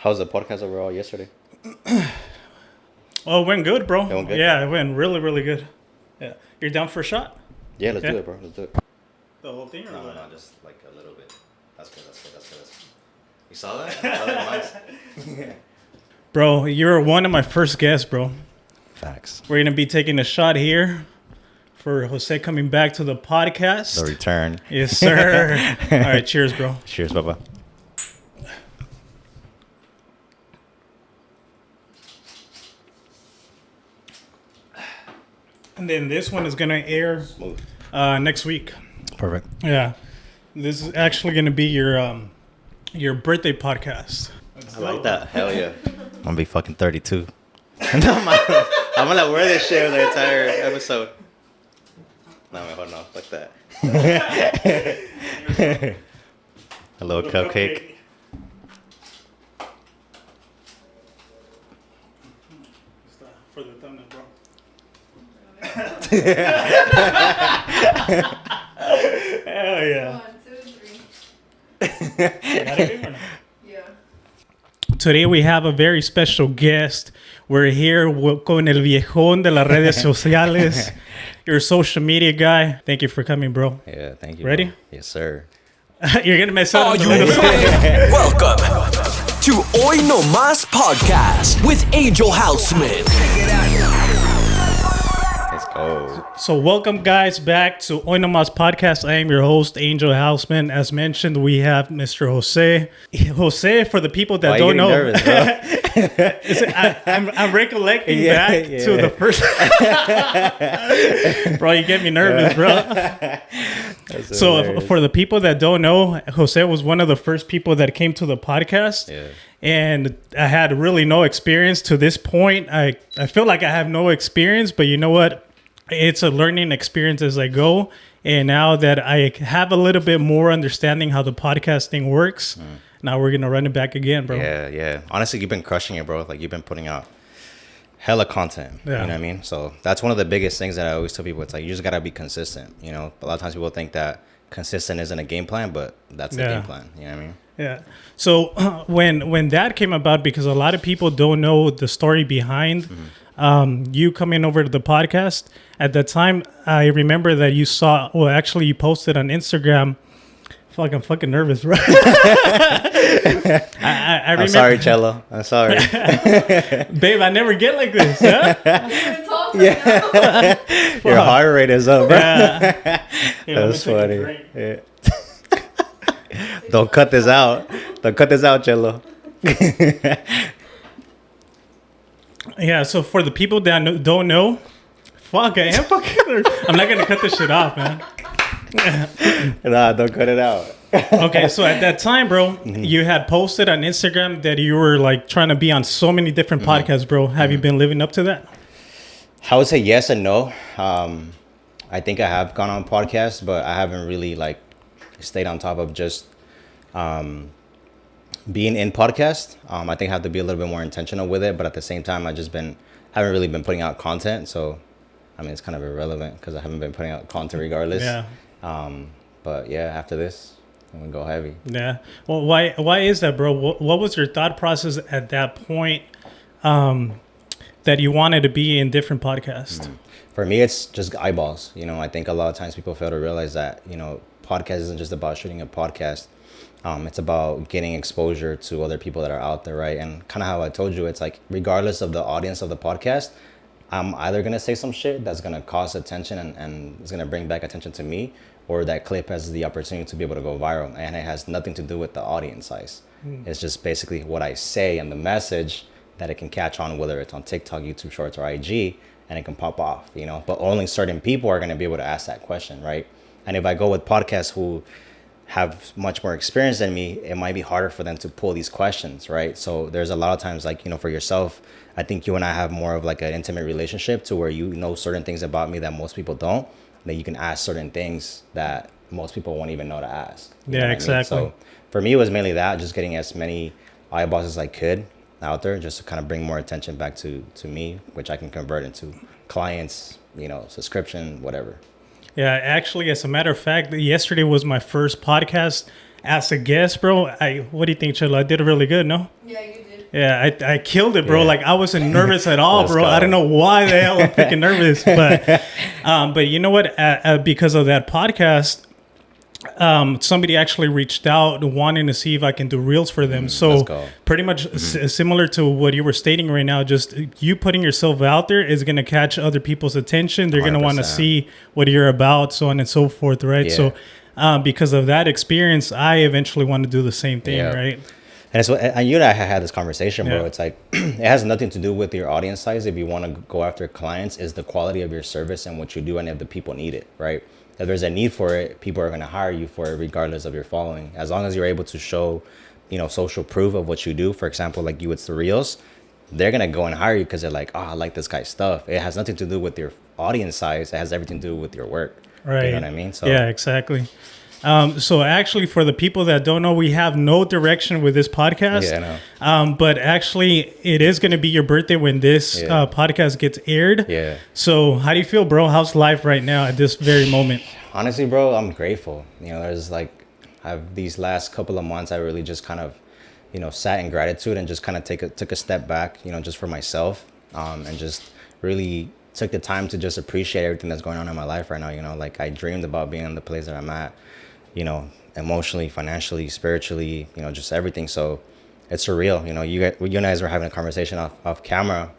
How's the podcast overall yesterday? Oh, it went good, bro. It went good? Yeah, it went really, really good. Yeah. You're down for a shot? Yeah, let's do it, bro. Let's do it. The whole thing? Or No, what? just like a little bit. That's good. You saw that? You saw that? Nice. Bro, you're one of my first guests, bro. Facts. We're going to be taking a shot here for Jose coming back to the podcast. The return. Yes, sir. All right, cheers, bro. Cheers, Bubba. And then this one is going to air Smooth. next week. Perfect. Yeah. This is actually going to be your birthday podcast. I like that. Hell yeah. I'm gonna be fucking 32. I'm gonna wear this shit the entire episode. No, wait, hold on. Fuck that. A little cupcake. For the thumbnail, bro. Hell yeah. 1, 2, 3. Yeah. Today we have a very special guest. We're here con el viejón de las redes sociales, your social media guy. Thank you for coming, bro. Yeah, thank you. Ready? Bro. Yes, sir. You're gonna mess up. Are you ready? Welcome to Hoy No Más Podcast with Angel Houseman. Let's go. So welcome, guys, back to Hoy No Más Podcast. I am your host, Angel Houseman. As mentioned, we have Mr. Jose. Jose, for the people that Why don't know, nervous, bro? I'm recollecting back to the first. Bro, you get me nervous, bro. So for the people that don't know, Jose was one of the first people that came to the podcast. Yeah. And I had really no experience to this point. I feel like I have no experience, but you know what? It's a learning experience as I go. And now that I have a little bit more understanding how the podcasting works, now we're going to run it back again, bro. Yeah. Honestly, you've been crushing it, bro. Like, you've been putting out hella content. Yeah. You know what I mean? So that's one of the biggest things that I always tell people. It's like, you just got to be consistent. You know, a lot of times people think that consistent isn't a game plan, but that's the game plan. You know what I mean? Yeah. So when that came about, because a lot of people don't know the story behind you coming over to the podcast. At that time, I remember that you saw, well, actually you posted on Instagram. Fuck, I'm fucking nervous, bro. I remember, I'm sorry, Cello. I'm sorry. babe, I never get like this. Huh? Even talk now. Your heart rate is up, bro. Yeah. Here, let me That's take a funny. drink. Yeah. Don't cut this out. Don't cut this out, Cello. Yeah, so for the people that don't know, fuck, I am fucking nervous. I'm not going to cut this shit off, man. Nah, don't cut it out. Okay, so at that time, bro, you had posted on Instagram that you were like trying to be on so many different podcasts, bro. Have you been living up to that? I would say yes and no. I think I have gone on podcasts, but I haven't really like stayed on top of just being in podcast. I think I have to be a little bit more intentional with it, but at the same time, haven't really been putting out content. So, I mean, it's kind of irrelevant because I haven't been putting out content regardless. Yeah. But yeah, after this, I'm gonna go heavy. Yeah. Well, why is that, bro? What was your thought process at that point that you wanted to be in different podcasts? For me, it's just eyeballs. You know, I think a lot of times people fail to realize that, you know, podcast isn't just about shooting a podcast. It's about getting exposure to other people that are out there, right? And kind of how I told you, it's like, regardless of the audience of the podcast, I'm either going to say some shit that's going to cause attention and it's going to bring back attention to me, or that clip has the opportunity to be able to go viral. And it has nothing to do with the audience size. It's just basically what I say and the message that it can catch on, whether it's on TikTok, YouTube Shorts, or IG, and it can pop off, you know? But only certain people are going to be able to ask that question, right? And if I go with podcasts who have much more experience than me, it might be harder for them to pull these questions, right? So there's a lot of times, like, you know, for yourself, I think you and I have more of like an intimate relationship to where you know certain things about me that most people don't, that you can ask certain things that most people won't even know to ask. You know what I mean? Exactly. So for me, it was mainly that, just getting as many eyeballs as I could out there, just to kind of bring more attention back to me, which I can convert into clients, you know, subscription, whatever. Yeah, actually, as a matter of fact, yesterday was my first podcast as a guest, bro. What do you think, Chilla? I did really good, no? Yeah, you did. Yeah, I killed it, bro. Yeah. Like I wasn't nervous at all, Let's bro. go. I don't know why the hell I'm freaking nervous, but you know what? Because of that podcast, somebody actually reached out wanting to see if I can do reels for them. let's So go. pretty much similar to what you were stating right now, just you putting yourself out there is going to catch other people's attention. They're going to want to 100%. see what you're about, so on and so forth, right? Yeah. So because of that experience, I eventually want to do the same thing, Yeah. right? And it's what, and you and I had this conversation, bro. Yeah. It's like it has nothing to do with your audience size. If you want to go after clients, is the quality of your service and what you do, and if the people need it, right? If there's a need for it, people are going to hire you for it, regardless of your following. As long as you're able to show, social proof of what you do. For example, like you with the reels, they're gonna go and hire you because they're like, oh, I like this guy's stuff. It has nothing to do with your audience size. It has everything to do with your work. Right. You know what I mean? So yeah, exactly. So actually, for the people that don't know, we have no direction with this podcast. Yeah, I know. But actually, it is going to be your birthday when this Yeah. podcast gets aired. Yeah. So how do you feel, bro? How's life right now at this very moment? Honestly, bro, I'm grateful. There's like, I've these last couple of months, I really just kind of, sat in gratitude and just kind of took a step back, just for myself, and just really took the time to just appreciate everything that's going on in my life right now. Like I dreamed about being in the place that I'm at, emotionally, financially, spiritually, just everything. So it's surreal. You guys were having a conversation off camera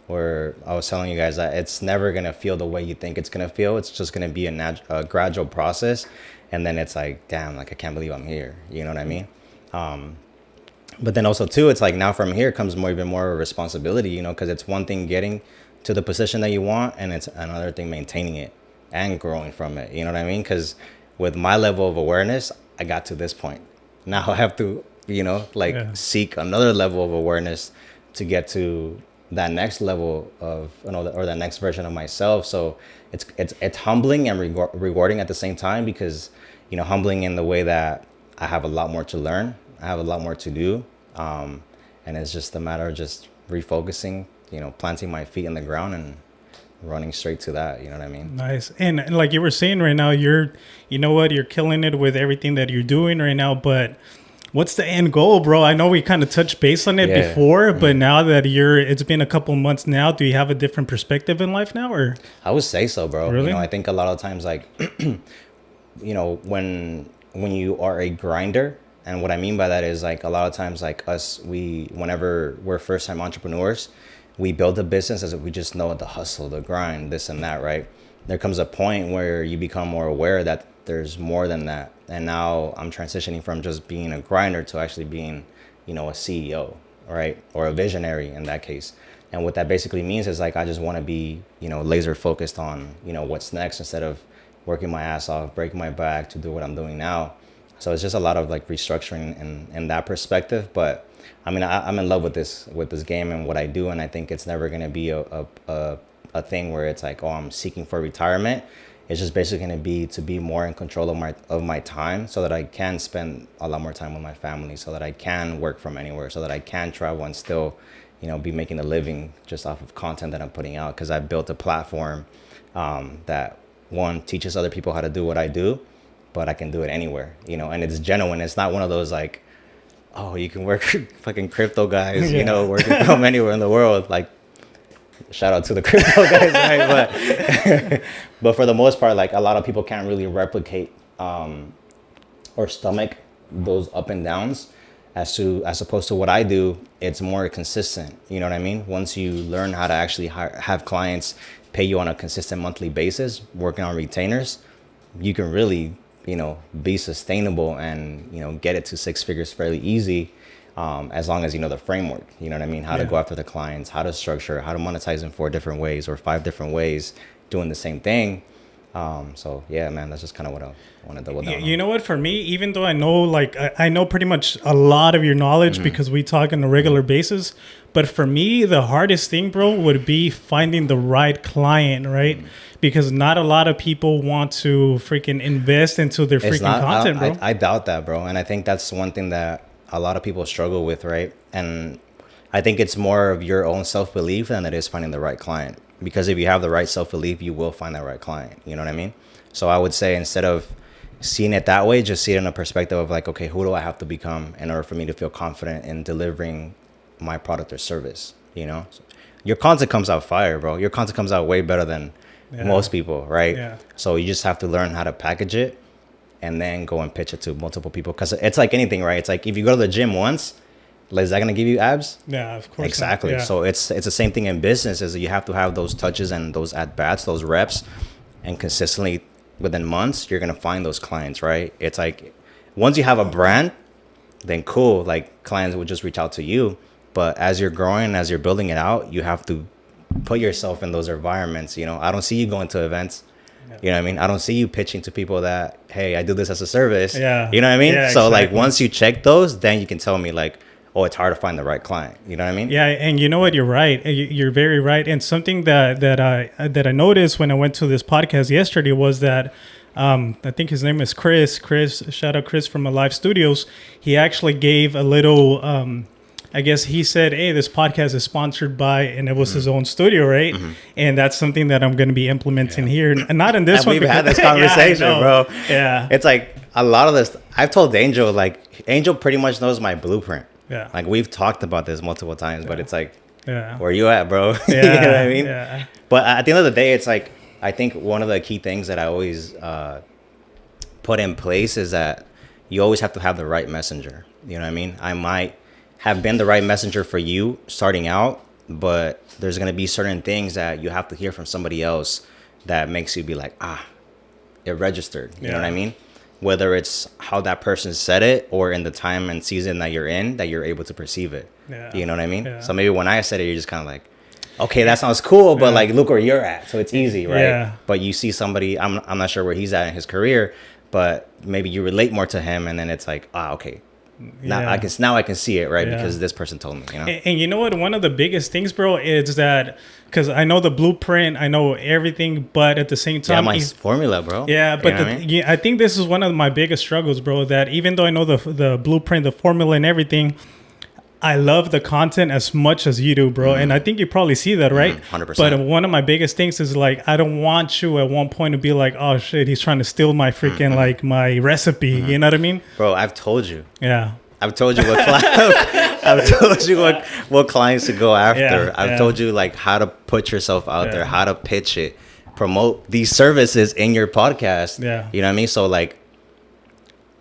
where I was telling you guys that it's never going to feel the way you think it's going to feel. It's just going to be a gradual process. And then it's like, damn, like I can't believe I'm here. You know what I mean? But then also too, it's like now from here comes even more responsibility, because it's one thing getting to the position that you want, and it's another thing maintaining it and growing from it. You know what I mean? Because with my level of awareness, I got to this point. Now I have to, seek another level of awareness to get to that next level of, or that next version of myself. So it's humbling and rewarding at the same time, because, humbling in the way that I have a lot more to learn. I have a lot more to do. And it's just a matter of just refocusing, planting my feet in the ground and running straight to that. You know what I mean? Nice. And like you were saying right now, you're killing it with everything that you're doing right now, but what's the end goal, bro? I know we kind of touched base on it before, but now that it's been a couple months now, do you have a different perspective in life now, or? I would say so, bro. Really? I think a lot of times, like, when you are a grinder, and what I mean by that is like a lot of times, like us, whenever we're first time entrepreneurs, we build a business as if we just know the hustle, the grind, this and that, right? There comes a point where you become more aware that there's more than that. And now I'm transitioning from just being a grinder to actually being, a CEO, right? Or a visionary in that case. And what that basically means is like, I just want to be, laser focused on, what's next, instead of working my ass off, breaking my back to do what I'm doing now. So it's just a lot of like restructuring in that perspective. But I mean, I'm in love with this game and what I do. And I think it's never going to be a thing where it's like, oh, I'm seeking for retirement. It's just basically going to be more in control of my time, so that I can spend a lot more time with my family, so that I can work from anywhere, so that I can travel and still, be making a living just off of content that I'm putting out. Because I built a platform that, one, teaches other people how to do what I do, but I can do it anywhere, and it's genuine. It's not one of those like, oh, you can work fucking crypto guys, working from anywhere in the world. Like, shout out to the crypto guys, right? But for the most part, like a lot of people can't really replicate or stomach those up and downs. As opposed to what I do, it's more consistent. You know what I mean? Once you learn how to actually have clients pay you on a consistent monthly basis, working on retainers, you can really, be sustainable and, get it to six figures fairly easy. As long as you know the framework, you know what I mean? How to go after the clients, how to structure, how to monetize in 4 different ways or 5 different ways, doing the same thing. So yeah, man, that's just kind of what I want to double down on. You know what? For me, even though I know, like, I know pretty much a lot of your knowledge because we talk on a regular basis, but for me, the hardest thing, bro, would be finding the right client, right? Because not a lot of people want to freaking invest into their content, bro. I doubt that, bro. And I think that's one thing that a lot of people struggle with, right? And I think it's more of your own self-belief than it is finding the right client. Because if you have the right self-belief, you will find that right client. You know what I mean? So I would say, instead of seeing it that way, just see it in a perspective of like, okay, who do I have to become in order for me to feel confident in delivering my product or service. You know, your content comes out fire, bro. Your content comes out way better than most people, right? Yeah. So you just have to learn how to package it and then go and pitch it to multiple people. Because it's like anything, right? It's like if you go to the gym once, like, is that gonna give you abs? Yeah, of course. Exactly. Not. Yeah. So it's the same thing in business. Is that you have to have those touches and those at bats, those reps, and consistently within months you're gonna find those clients, right? It's like once you have a brand, then cool. Like clients will just reach out to you. But as you're growing, as you're building it out, you have to put yourself in those environments. You know, I don't see you going to events. You know what I mean? I don't see you pitching to people that, hey, I do this as a service. Yeah. You know what I mean? Yeah, so exactly. like once you check those, then you can tell me like, oh, it's hard to find the right client. You know what I mean? Yeah, and you know what? You're right. You're very right. And something that I noticed when I went to this podcast yesterday was that I think his name is Chris. Shout out Chris from Alive Studios. He actually gave a little. I guess he said, "Hey, this podcast is sponsored by," and it was his own studio, right? And that's something that I'm going to be implementing here, and not in this And one. we've had because- this conversation, Yeah, I know. bro. Yeah. It's like a lot of this. I've told Angel, like, Angel pretty much knows my blueprint. Yeah. Like, we've talked about this multiple times, but it's like, Yeah. where you at, bro? Yeah. You know what I mean? Yeah. But at the end of the day, it's like, I think one of the key things that I always put in place is that you always have to have the right messenger. You know what I mean? I might have been the right messenger for you starting out, but there's going to be certain things that you have to hear from somebody else that makes you be like, it registered. You know what I Yeah. mean? Whether it's how that person said it or in the time and season that you're in, that you're able to perceive it. Yeah. You know what I mean? Yeah. So maybe when I said it, you're just kind of like, okay, that sounds cool, but like, look where you're at. So it's easy, right? Yeah. But you see somebody, I'm not sure where he's at in his career, but maybe you relate more to him, and then it's like, okay, now Yeah. I can see it, right? Yeah. Because this person told me, you know. And you know what? One of the biggest things, bro, is that because I know the blueprint, I know everything, but at the same Yeah, time, my formula, bro. yeah, You but know what I mean? yeah, I think this is one of my biggest struggles, bro. That even though I know the blueprint, the formula, and everything, I love the content as much as you do, bro. And I think you probably see that, right? 100%. But one of my biggest things is like, I don't want you at one point to be like, oh shit, he's trying to steal my freaking like my recipe. You know what I mean? Bro, I've told you. Yeah. I've told you I've told you what clients to go after. Yeah, I've yeah. told you like how to put yourself out Yeah. there, how to pitch it, promote these services in your podcast. Yeah. You know what I mean? So like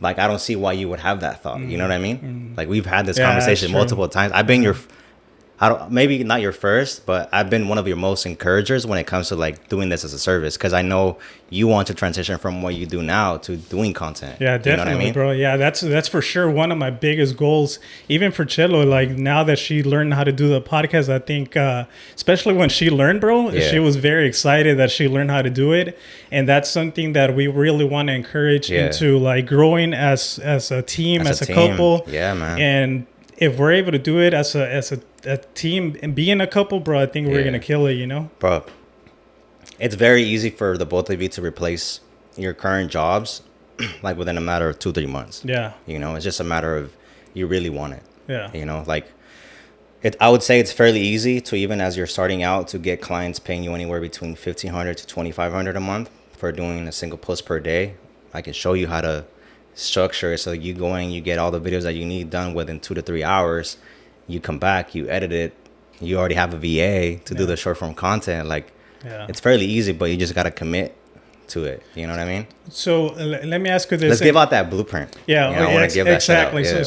I don't see why you would have that thought. You know what I mean? Like we've had this Yeah, conversation that's true. multiple times. I've been maybe not your first, but I've been one of your most encouragers when it comes to like doing this as a service, because I know you want to transition from what you do now to doing content. Yeah, You definitely, know what I mean? bro. Yeah, that's for sure one of my biggest goals. Even for Chelo, like now that she learned how to do the podcast, I think, especially when she learned, bro, Yeah. she was very excited that she learned how to do it, and that's something that we really want to encourage Yeah. into like growing as a team, as a team. couple. Yeah, man. And if we're able to do it as a team and being a couple, bro, I think we're Yeah. gonna kill it. You know? Bro, it's very easy for the both of you to replace your current jobs like within a matter of 2-3 months. Yeah. You know, it's just a matter of you really want it. Yeah. You know, like I would say it's fairly easy to, even as you're starting out, to get clients paying you anywhere between $1,500 to $2,500 a month for doing a single post per day. I can show you how to structure it so you go in, you get all the videos that you need done within 2 to 3 hours. You come back, you edit it. You already have a VA to do the short form content. Like, Yeah. it's fairly easy, but you just got to commit to it. You know what I mean? So let me ask you this. Let's give out that blueprint. Yeah, You know, I want to give that shout out. exactly.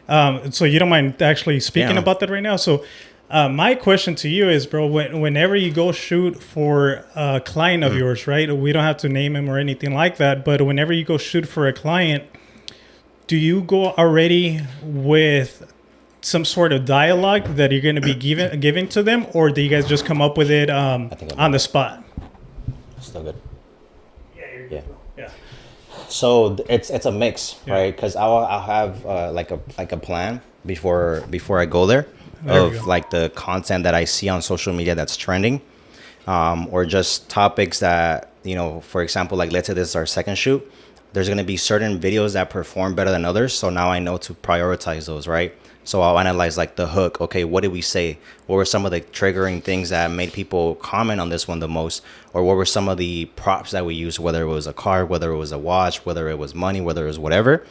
Yeah. So you don't mind actually speaking Yeah. about that right now? So, my question to you is, bro, whenever you go shoot for a client Mm. of yours, right? We don't have to name him or anything like that, but whenever you go shoot for a client, do you go already with some sort of dialogue that you're going to be giving to them, or do you guys just come up with it think I'm on the spot? Still good. Yeah. Yeah. So it's a mix, Yeah. right? Because I'll have like a plan before I go there There we of go. like the content that I see on social media that's trending, or just topics that, you know, for example, like let's say this is our second shoot. There's gonna be certain videos that perform better than others, so now I know to prioritize those, right? So I'll analyze like the hook. Okay, what did we say? What were some of the triggering things that made people comment on this one the most? Or what were some of the props that we used, whether it was a car, whether it was a watch, whether it was money, whether it was whatever.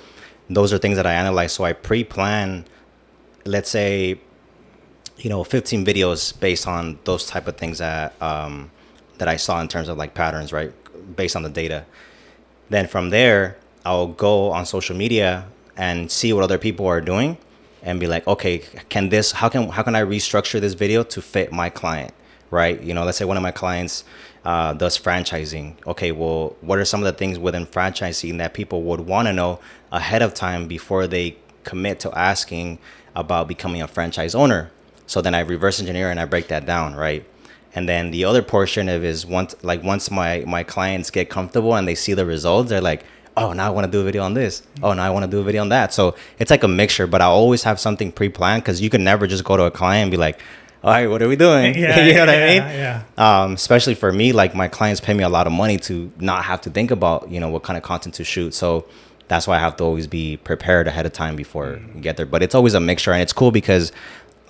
Those are things that I analyze. So I pre-plan, let's say, 15 videos based on those type of things that I saw in terms of like patterns, right? Based on the data. Then from there, I'll go on social media and see what other people are doing and be like, okay, how can I restructure this video to fit my client, right? Let's say one of my clients does franchising. Okay, well, what are some of the things within franchising that people would want to know ahead of time before they commit to asking about becoming a franchise owner? So then I reverse engineer and I break that down, right? And then the other portion of is once my clients get comfortable and they see the results, they're like, oh, now I want to do a video on this. Oh, now I want to do a video on that. So it's like a mixture, but I always have something pre-planned because you can never just go to a client and be like, all right, what are we doing? Yeah, you know what I mean? Yeah. Especially for me, like my clients pay me a lot of money to not have to think about, what kind of content to shoot. So that's why I have to always be prepared ahead of time before you get there. But it's always a mixture, and it's cool because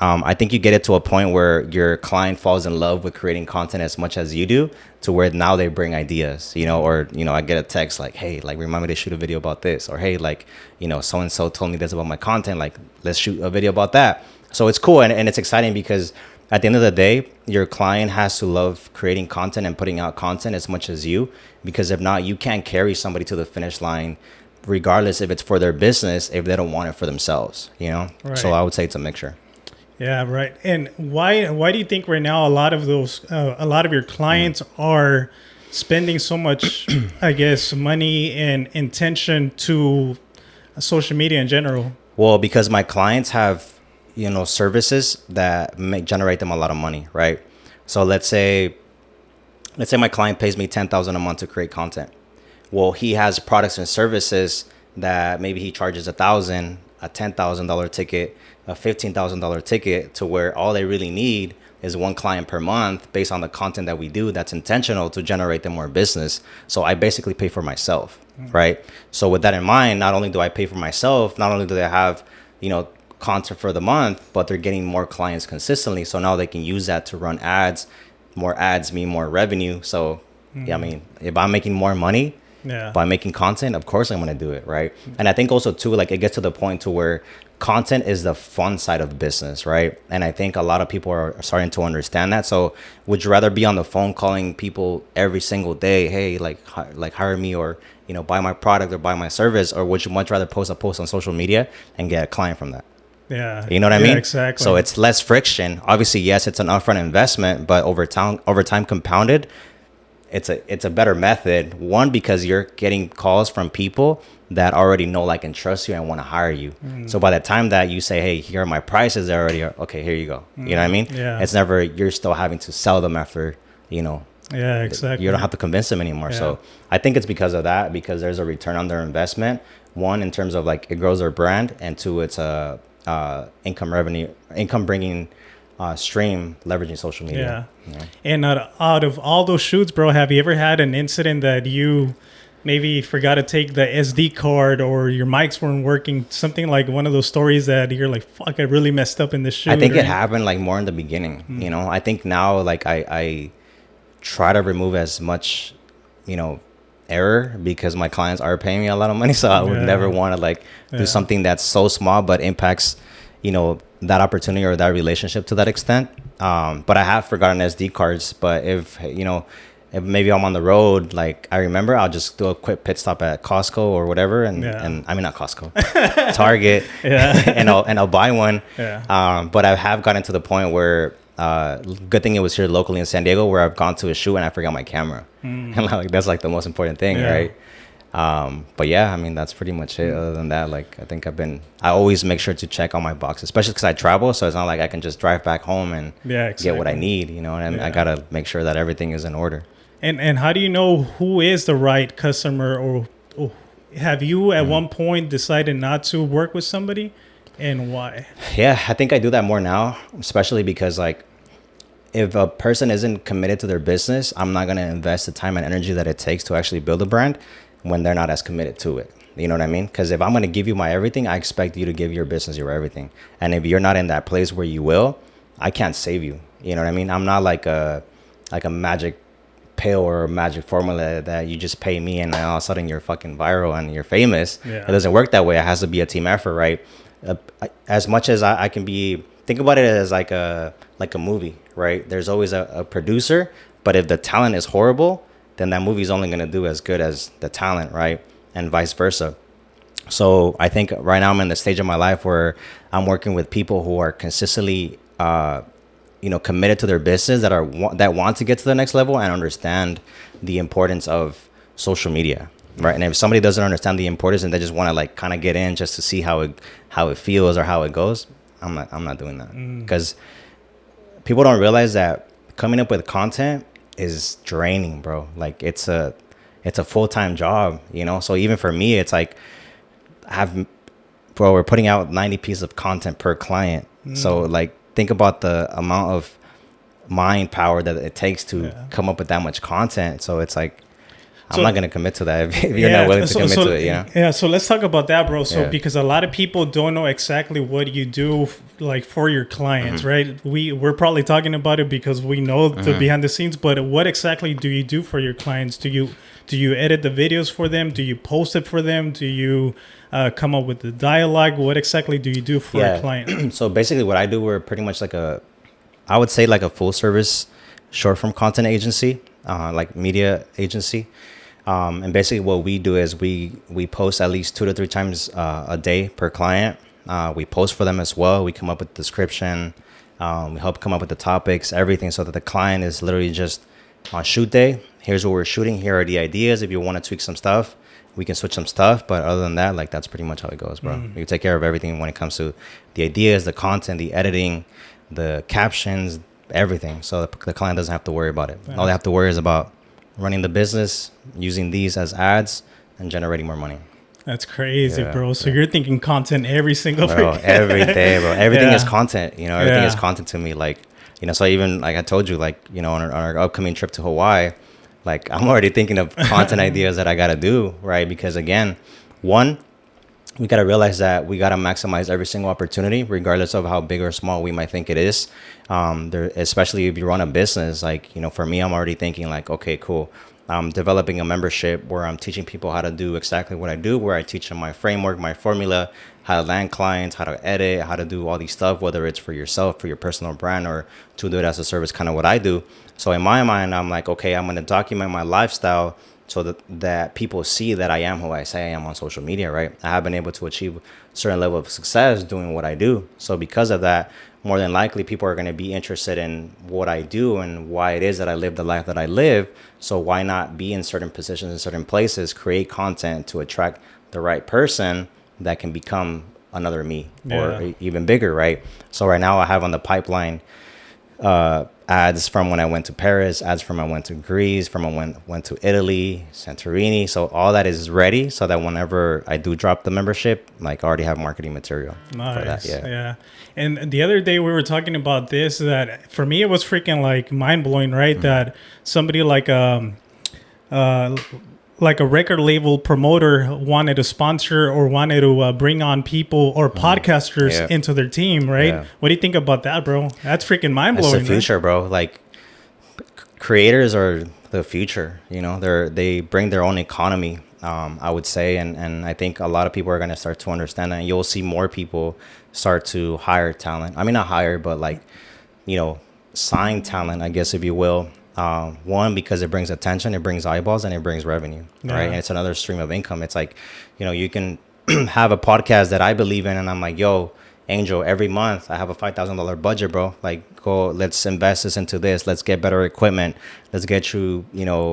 I think you get it to a point where your client falls in love with creating content as much as you do, to where now they bring ideas, or, I get a text like, hey, like remind me to shoot a video about this, or hey, like, so-and-so told me this about my content, like let's shoot a video about that. So it's cool, and it's exciting because at the end of the day, your client has to love creating content and putting out content as much as you, because if not, you can't carry somebody to the finish line, regardless if it's for their business, if they don't want it for themselves, Right. So I would say it's a mixture. Yeah, right. And why do you think right now a lot of your clients are spending so much, I guess, money and intention to social media in general? Well, because my clients have, services that generate them a lot of money, right? So let's say my client pays me $10,000 a month to create content. Well, he has products and services that maybe he charges $1,000, a $10,000 ticket, a $15,000 ticket, to where all they really need is one client per month based on the content that we do that's intentional to generate them more business. So I basically pay for myself, right? So with that in mind, not only do I pay for myself, not only do they have, content for the month, but they're getting more clients consistently. So now they can use that to run ads. More ads mean more revenue. So, yeah, I mean, if I'm making more money, by making content, of course I'm going to do it, right? And I think also too, like it gets to the point to where content is the fun side of business, right? And I think a lot of people are starting to understand that. So would you rather be on the phone calling people every single day, hey, like hire me, or buy my product or buy my service, or would you much rather post a post on social media and get a client from that? Yeah, you know what I mean? Exactly. So it's less friction. Obviously, yes, it's an upfront investment, but over time compounded, it's a better method. One, because you're getting calls from people that already know, like, and trust you and want to hire you. So by the time that you say, hey, here are my prices, they're already, okay, here you go. You know what I mean? Yeah. It's never, you're still having to sell them after, Yeah, exactly. you don't have to convince them anymore. Yeah. So I think it's because of that, because there's a return on their investment. One, in terms of like it grows their brand, and two, it's a income bringing stream leveraging social media. Yeah. And out of all those shoots, bro, have you ever had an incident that you maybe forgot to take the SD card, or your mics weren't working? Something like one of those stories that you're like, fuck, I really messed up in this shoot. I think it happened like more in the beginning. I think now, like, I try to remove as much, error, because my clients are paying me a lot of money. So I would never want to like do something that's so small but impacts, that opportunity or that relationship to that extent. But I have forgotten SD cards. But if maybe I'm on the road, like I remember, I'll just do a quick pit stop at Costco or whatever, and I mean not Costco, Target, and I'll buy one. But I have gotten to the point where good thing it was here locally in San Diego, where I've gone to a shoot and I forgot my camera, and like that's like the most important thing, right? But yeah, I mean, that's pretty much it. Other than that, like, I think I always make sure to check on my boxes, especially because I travel. So it's not like I can just drive back home and get what I need, and I got to make sure that everything is in order. And how do you know who is the right customer, or have you at one point decided not to work with somebody, and why? Yeah, I think I do that more now, especially because like if a person isn't committed to their business, I'm not going to invest the time and energy that it takes to actually build a brand when they're not as committed to it. You know what I mean? Because if I'm going to give you my everything, I expect you to give your business your everything. And if you're not in that place where you will, I can't save you. You know what I mean? I'm not like a magic pill or a magic formula that you just pay me and all of a sudden you're fucking viral and you're famous. It doesn't work that way. It has to be a team effort, right? As much as I can be think about it as like a movie, right? There's always a producer, but if the talent is horrible, then that movie's only going to do as good as the talent, right? And vice versa. So I think right now I'm in the stage of my life where I'm working with people who are consistently, committed to their business, that want to get to the next level and understand the importance of social media, right? And if somebody doesn't understand the importance and they just want to like kind of get in just to see how it feels or how it goes, I'm not doing that, because people don't realize that coming up with content is draining, bro. Like it's a full-time job, So even for me, it's like we're putting out 90 pieces of content per client. So like think about the amount of mind power that it takes to come up with that much content. So it's like I'm not going to commit to that if you're not willing to commit to it, Yeah, so let's talk about that, bro. So because a lot of people don't know exactly what you do like for your clients, right? We're probably talking about it because we know the behind the scenes, but what exactly do you do for your clients? Do you edit the videos for them? Do you post it for them? Do you come up with the dialogue? What exactly do you do for a client? So basically what I do, we're pretty much like I would say like a full service short form content agency, like media agency. And basically what we do is we post at least 2 to 3 times a day per client. We post for them as well. We come up with description. We help come up with the topics, everything, so that the client is literally just on shoot day. Here's what we're shooting. Here are the ideas. If you want to tweak some stuff, we can switch some stuff. But other than that, like that's pretty much how it goes, bro. You take care of everything when it comes to the ideas, the content, the editing, the captions, everything. So the client doesn't have to worry about it. All they have to worry is about running the business, using these as ads, and generating more money. That's crazy, bro. So you're thinking content every single day. Every day, bro. Everything is content. Everything is content to me. Like, so even like I told you, like, on our upcoming trip to Hawaii, like I'm already thinking of content ideas that I got to do, right? Because again, one, we got to realize that we got to maximize every single opportunity, regardless of how big or small we might think it is. Especially if you run a business, like, for me, I'm already thinking like, okay, cool. I'm developing a membership where I'm teaching people how to do exactly what I do, where I teach them my framework, my formula, how to land clients, how to edit, how to do all these stuff, whether it's for yourself, for your personal brand, or to do it as a service, kind of what I do. So in my mind, I'm like, okay, I'm going to document my lifestyle so that people see that I am who I say I am on social media, right? I have been able to achieve a certain level of success doing what I do. So because of that, more than likely, people are going to be interested in what I do and why it is that I live the life that I live. So why not be in certain positions, in certain places, create content to attract the right person that can become another me or even bigger, right? So right now I have on the pipeline ads from when I went to Paris, ads from when I went to Greece, from when I went to Italy, Santorini. So all that is ready so that whenever I do drop the membership, like I already have marketing material for that. Yeah. And the other day we were talking about this, that for me it was freaking like mind blowing, right? That somebody like a record label promoter wanted to sponsor or wanted to bring on people or podcasters into their team, right? Yeah. What do you think about that, bro? That's freaking mind blowing. That's the future, bro. Like creators are the future. They bring their own economy. I would say, and I think a lot of people are going to start to understand that, and you'll see more people start to hire talent. I mean, not hire, but like, sign talent, I guess, if you will. One, because it brings attention, it brings eyeballs, and it brings revenue, right? And it's another stream of income. It's like, you can have a podcast that I believe in, and I'm like, yo, Angel, every month I have a $5,000 budget, bro. Like, go, let's invest this into this. Let's get better equipment. Let's get you,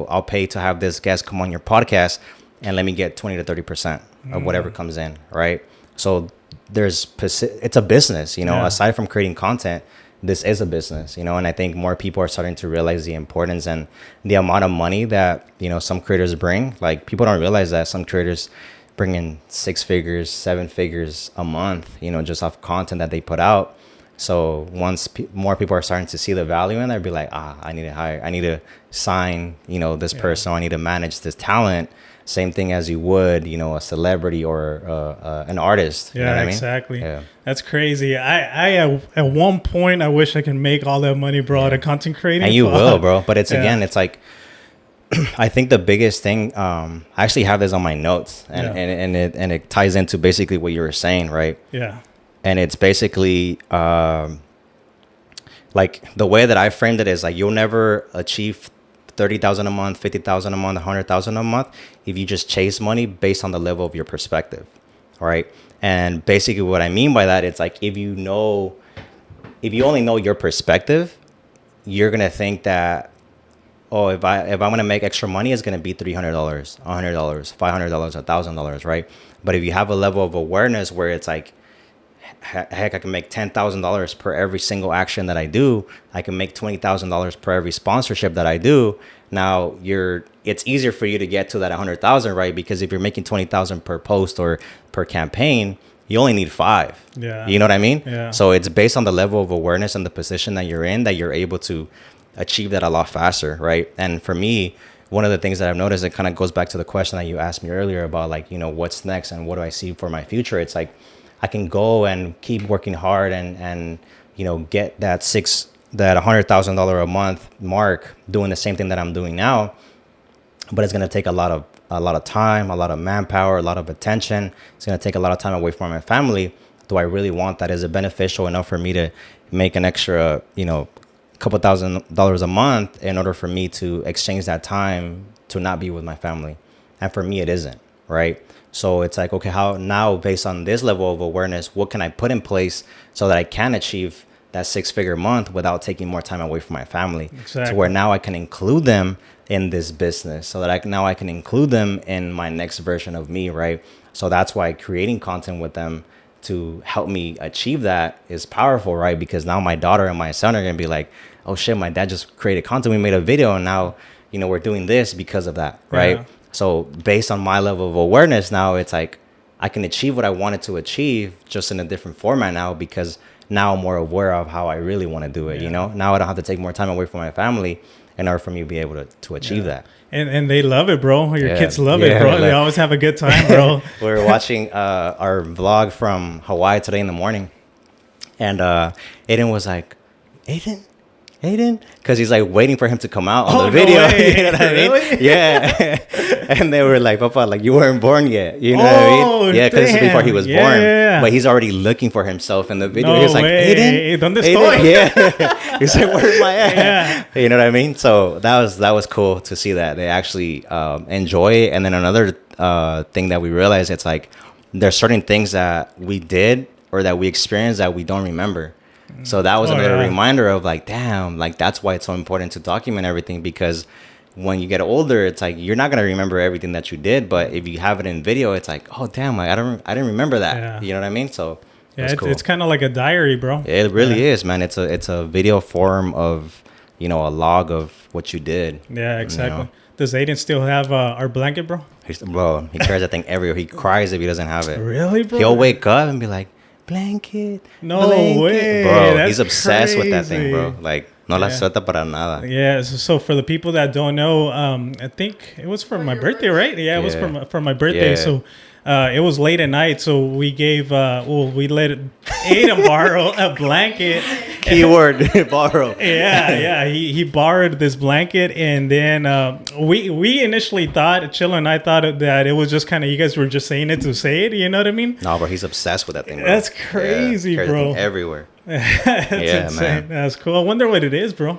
I'll pay to have this guest come on your podcast, and let me get 20 to 30% of whatever comes in, right? So it's a business, aside from creating content, this is a business, and I think more people are starting to realize the importance and the amount of money that, some creators bring. Like, people don't realize that some creators bring in 6 figures, 7 figures a month, just off content that they put out. So once more people are starting to see the value in it, they'll be like, I need to hire, I need to sign, this person, or I need to manage this talent. Same thing as you would, a celebrity or an artist. Yeah, you know what exactly. I mean? Yeah. That's crazy. I at one point, I wish I could make all that money, bro, out of content creating. And you will, bro. But it's, again, it's like, I think the biggest thing, I actually have this on my notes, and it ties into basically what you were saying, right? Yeah. and it's basically like the way that I framed it is like you'll never achieve 30,000 a month, 50,000 a month, 100,000 a month if you just chase money based on the level of your perspective, right? And basically what I mean by that, it's like if you only know your perspective, you're gonna think that, oh, if I'm gonna make extra money, it's gonna be $300, $100, $500, $1,000, right? But if you have a level of awareness where it's like, heck, I can make $10,000 per every single action that I do. I can make $20,000 per every sponsorship that I do. Now it's easier for you to get to that 100,000, right? Because if you're making 20,000 per post or per campaign, you only need 5. Yeah. You know what I mean? Yeah. So it's based on the level of awareness and the position that you're in that you're able to achieve that a lot faster, right? And for me, one of the things that I've noticed, it kind of goes back to the question that you asked me earlier about like, what's next and what do I see for my future? It's like I can go and keep working hard and get that $100,000 a month mark doing the same thing that I'm doing now, but it's gonna take a lot of time, a lot of manpower, a lot of attention. It's gonna take a lot of time away from my family. Do I really want that? Is it beneficial enough for me to make an extra, couple $1,000s a month in order for me to exchange that time to not be with my family? And for me, it isn't, right? So it's like, okay, how now based on this level of awareness, what can I put in place so that I can achieve that 6-figure month without taking more time away from my family? Exactly. To where now I can include them in this business, so that I can include them in my next version of me, right? So that's why creating content with them to help me achieve that is powerful, right? Because now my daughter and my son are gonna be like, oh shit, my dad just created content, we made a video, and now we're doing this because of that, right? Yeah. So based on my level of awareness now, it's like I can achieve what I wanted to achieve just in a different format now, because now I'm more aware of how I really want to do it. Yeah. Now I don't have to take more time away from my family in order for me to be able to achieve that. And they love it, bro. Your Yeah. kids love Yeah, it, bro. They like- always have a good time, bro. We were watching our vlog from Hawaii today in the morning, and Aiden was like, Aiden, because he's like waiting for him to come out on Oh, the no video. way. You know what I mean? Really? Yeah. And they were like, Papa, like you weren't born yet. You know what I Oh, mean? Yeah, because this is before he damn. was Yeah, born. yeah. But he's already looking for himself in the video. No He's like, way. Aiden, ¿Dónde Aiden? estoy? Yeah. He's like, where's my at? Yeah. You know what I mean? So that was cool to see that they actually enjoy it. And then another thing that we realized, it's like there's certain things that we did or that we experienced that we don't remember. So that was another reminder of like, damn, like that's why it's so important to document everything, because when you get older, it's like you're not gonna remember everything that you did, but if you have it in video, it's like, oh damn, like I didn't remember that. Yeah. You know what I mean? So Yeah, cool. it's kind of like a diary, bro. It really is, man. It's a video form of a log of what you did. Yeah, exactly. You know? Does Aiden still have our blanket, bro? Bro, he carries that thing everywhere. He cries if he doesn't have it. Really, bro? He'll wake up and be like, blanket. No blanket. way. Bro, That's he's obsessed with that thing, bro. crazy. Like, no la Yeah. suelta para nada. Yeah, so for the people that don't know, I think it was for my your birthday, right? Yeah, it was Yeah. for my birthday. Yeah. So it was late at night, so we gave we let Aiden borrow a blanket. Keyword, borrow. Yeah, he borrowed this blanket, and then we initially thought, Chilla and I thought that it was just kind of you guys were just saying it to say it. You know what I mean? No, bro, he's obsessed with that thing, bro. That's crazy, carries that bro. thing everywhere. That's Yeah, insane. man. That's cool. I wonder what it is, bro.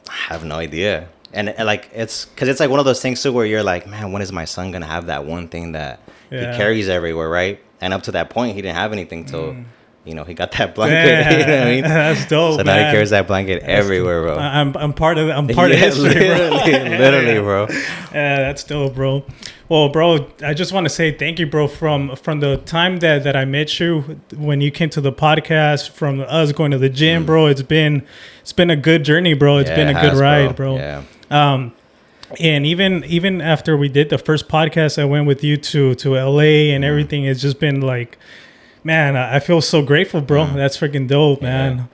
I have no idea. And like, it's because it's like one of those things too where you're like, man, when is my son going to have that one thing that Yeah. he carries everywhere, right? And up to that point, he didn't have anything till, he got that blanket. Yeah, You know what I mean? that's dope. So now he man. carries that blanket everywhere, bro. I'm part of yeah, history, literally, bro. literally, bro. Yeah, that's dope, bro. Well, bro, I just want to say thank you, bro, from the time that I met you when you came to the podcast, from us going to the gym, bro. It's been a good journey, bro. It's Yeah, been it a good has, ride, bro. Yeah. And even after we did the first podcast, I went with you to LA and everything. It's just been like, man, I feel so grateful, bro. That's freaking dope, man.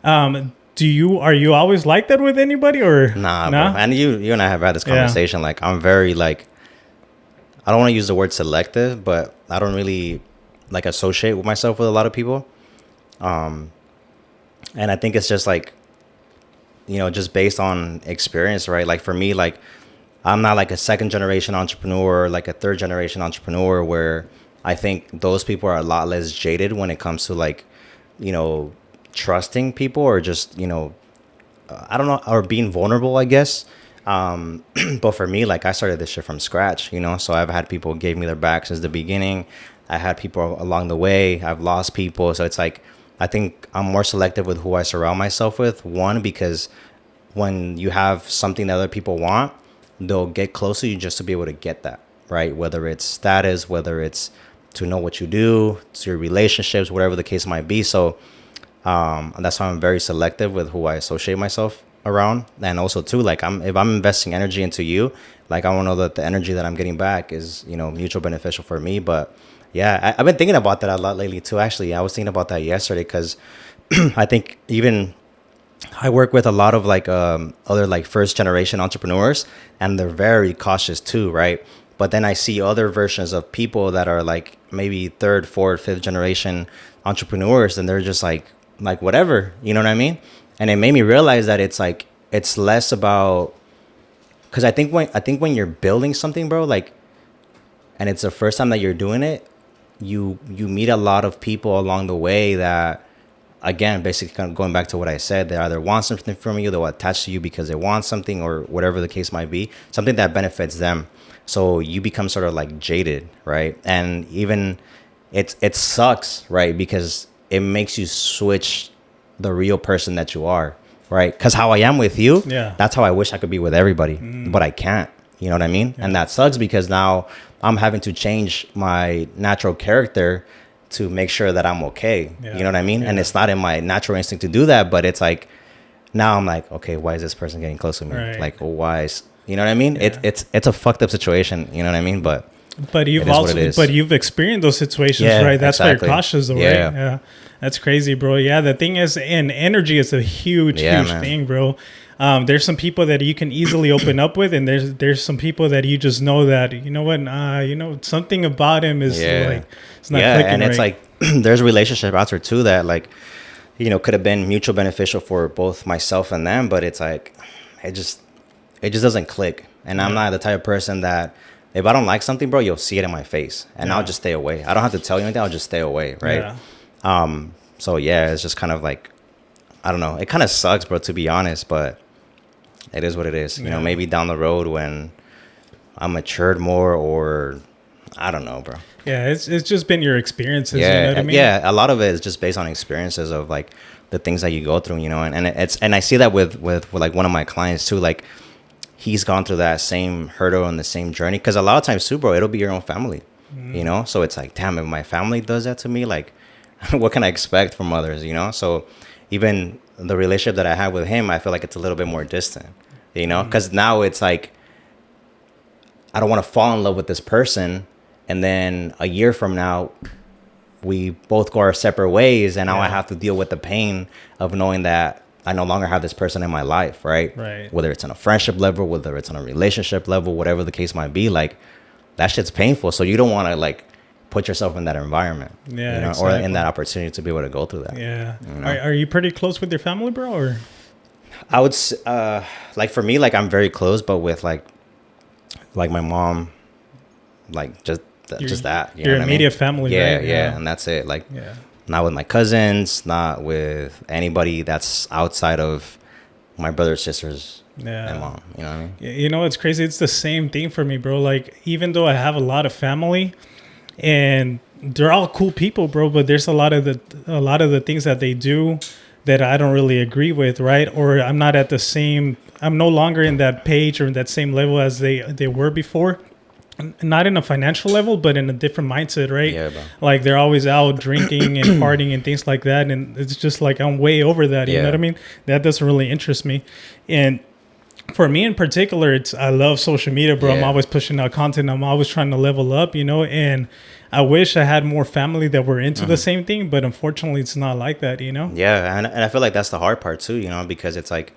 Are you always like that with anybody or Nah, bro. And you and I have had this Yeah. conversation. Like, I'm very like, I don't want to use the word selective, but I don't really like associate with myself with a lot of people. And I think it's just like, just based on experience, right? Like for me, like I'm not like a second generation entrepreneur, like a third generation entrepreneur, where I think those people are a lot less jaded when it comes to like, trusting people, or just, I don't know, or being vulnerable, I guess. But for me, like, I started this shit from scratch, so I've had people gave me their back since the beginning. I had people along the way. I've lost people. So it's like, I think I'm more selective with who I surround myself with. One, because when you have something that other people want, they'll get close to you just to be able to get that, right? Whether it's status, whether it's to know what you do, to your relationships, whatever the case might be. So that's why I'm very selective with who I associate myself around. And also too, like, if I'm investing energy into you, like, I want to know that the energy that I'm getting back is, mutual beneficial for me. But yeah, I've been thinking about that a lot lately too. Actually, I was thinking about that yesterday, because I think even I work with a lot of like other like first generation entrepreneurs, and they're very cautious too, right? But then I see other versions of people that are like maybe third, fourth, fifth generation entrepreneurs, and they're just like whatever, you know what I mean? And it made me realize that it's like, it's less about, because I think when you're building something, bro, like, and it's the first time that you're doing it, you meet a lot of people along the way that, again, basically kind of going back to what I said, they either want something from you, they'll attach to you because they want something, or whatever the case might be, something that benefits them. So you become sort of like jaded, right? And even it sucks, right? Because it makes you switch the real person that you are, right? Because how I am with you, that's how I wish I could be with everybody, but I can't. You know what I mean? Yeah. And that sucks, because now I'm having to change my natural character to make sure that I'm okay. Yeah. You know what I mean? Yeah. And it's not in my natural instinct to do that, but it's like, now I'm like, okay, why is this person getting close to me? Right. Like, why is, you know what I mean? Yeah. It's a fucked up situation. You know what I mean? But you've experienced those situations, right? That's exactly why you're cautious, though, right? Yeah. That's crazy, bro. Yeah. The thing is, and energy is a huge thing, bro. There's some people that you can easily open up with, and there's some people that you just know that, you know what, something about him is like, it's not clicking, and it's like, there's a relationship out there too that, like, could have been mutual beneficial for both myself and them, but it's like, it just doesn't click. And I'm not the type of person that, if I don't like something, bro, you'll see it in my face, and I'll just stay away. I don't have to tell you anything. I'll just stay away, right? Yeah. So yeah, it's just kind of like, I don't know. It kind of sucks, bro, to be honest, but it is what it is. You know, maybe down the road when I'm matured more, or I don't know, bro. Yeah, it's just been your experiences. Yeah, you know what I mean? Yeah. A lot of it is just based on experiences of like the things that you go through, and I see that with like one of my clients too. Like, he's gone through that same hurdle and the same journey. Because a lot of times too, bro, it'll be your own family. So it's like, damn, if my family does that to me, like, what can I expect from others? So even the relationship that I have with him, I feel like it's a little bit more distant, because now it's like, I don't want to fall in love with this person, and then a year from now, we both go our separate ways, and now I have to deal with the pain of knowing that I no longer have this person in my life, right? Whether it's on a friendship level, whether it's on a relationship level, whatever the case might be, like, that shit's painful. So you don't want to like put yourself in that environment, exactly. Or in that opportunity to be able to go through that. Yeah. Are you pretty close with your family, bro? Or I would like, for me, like, I'm very close, but with like my mom, like just that. Your immediate family, right? Yeah, and that's it. Like, not with my cousins, not with anybody that's outside of my brothers, sisters, and mom. You know what I mean? You know, it's crazy. It's the same thing for me, bro. Like, even though I have a lot of family, and they're all cool people, bro, but there's a lot of the things that they do that I don't really agree with, right? Or I'm no longer in that page or in that same level as they were before. Not in a financial level, but in a different mindset, right? Yeah, bro. Like, they're always out drinking and partying and things like that, and it's just like, I'm way over that. You know what I mean? That doesn't really interest me. And for me in particular, I love social media, bro. I'm always pushing out content. I'm always trying to level up, and I wish I had more family that were into the same thing, but unfortunately, it's not like that, Yeah, and I feel like that's the hard part too, because it's like,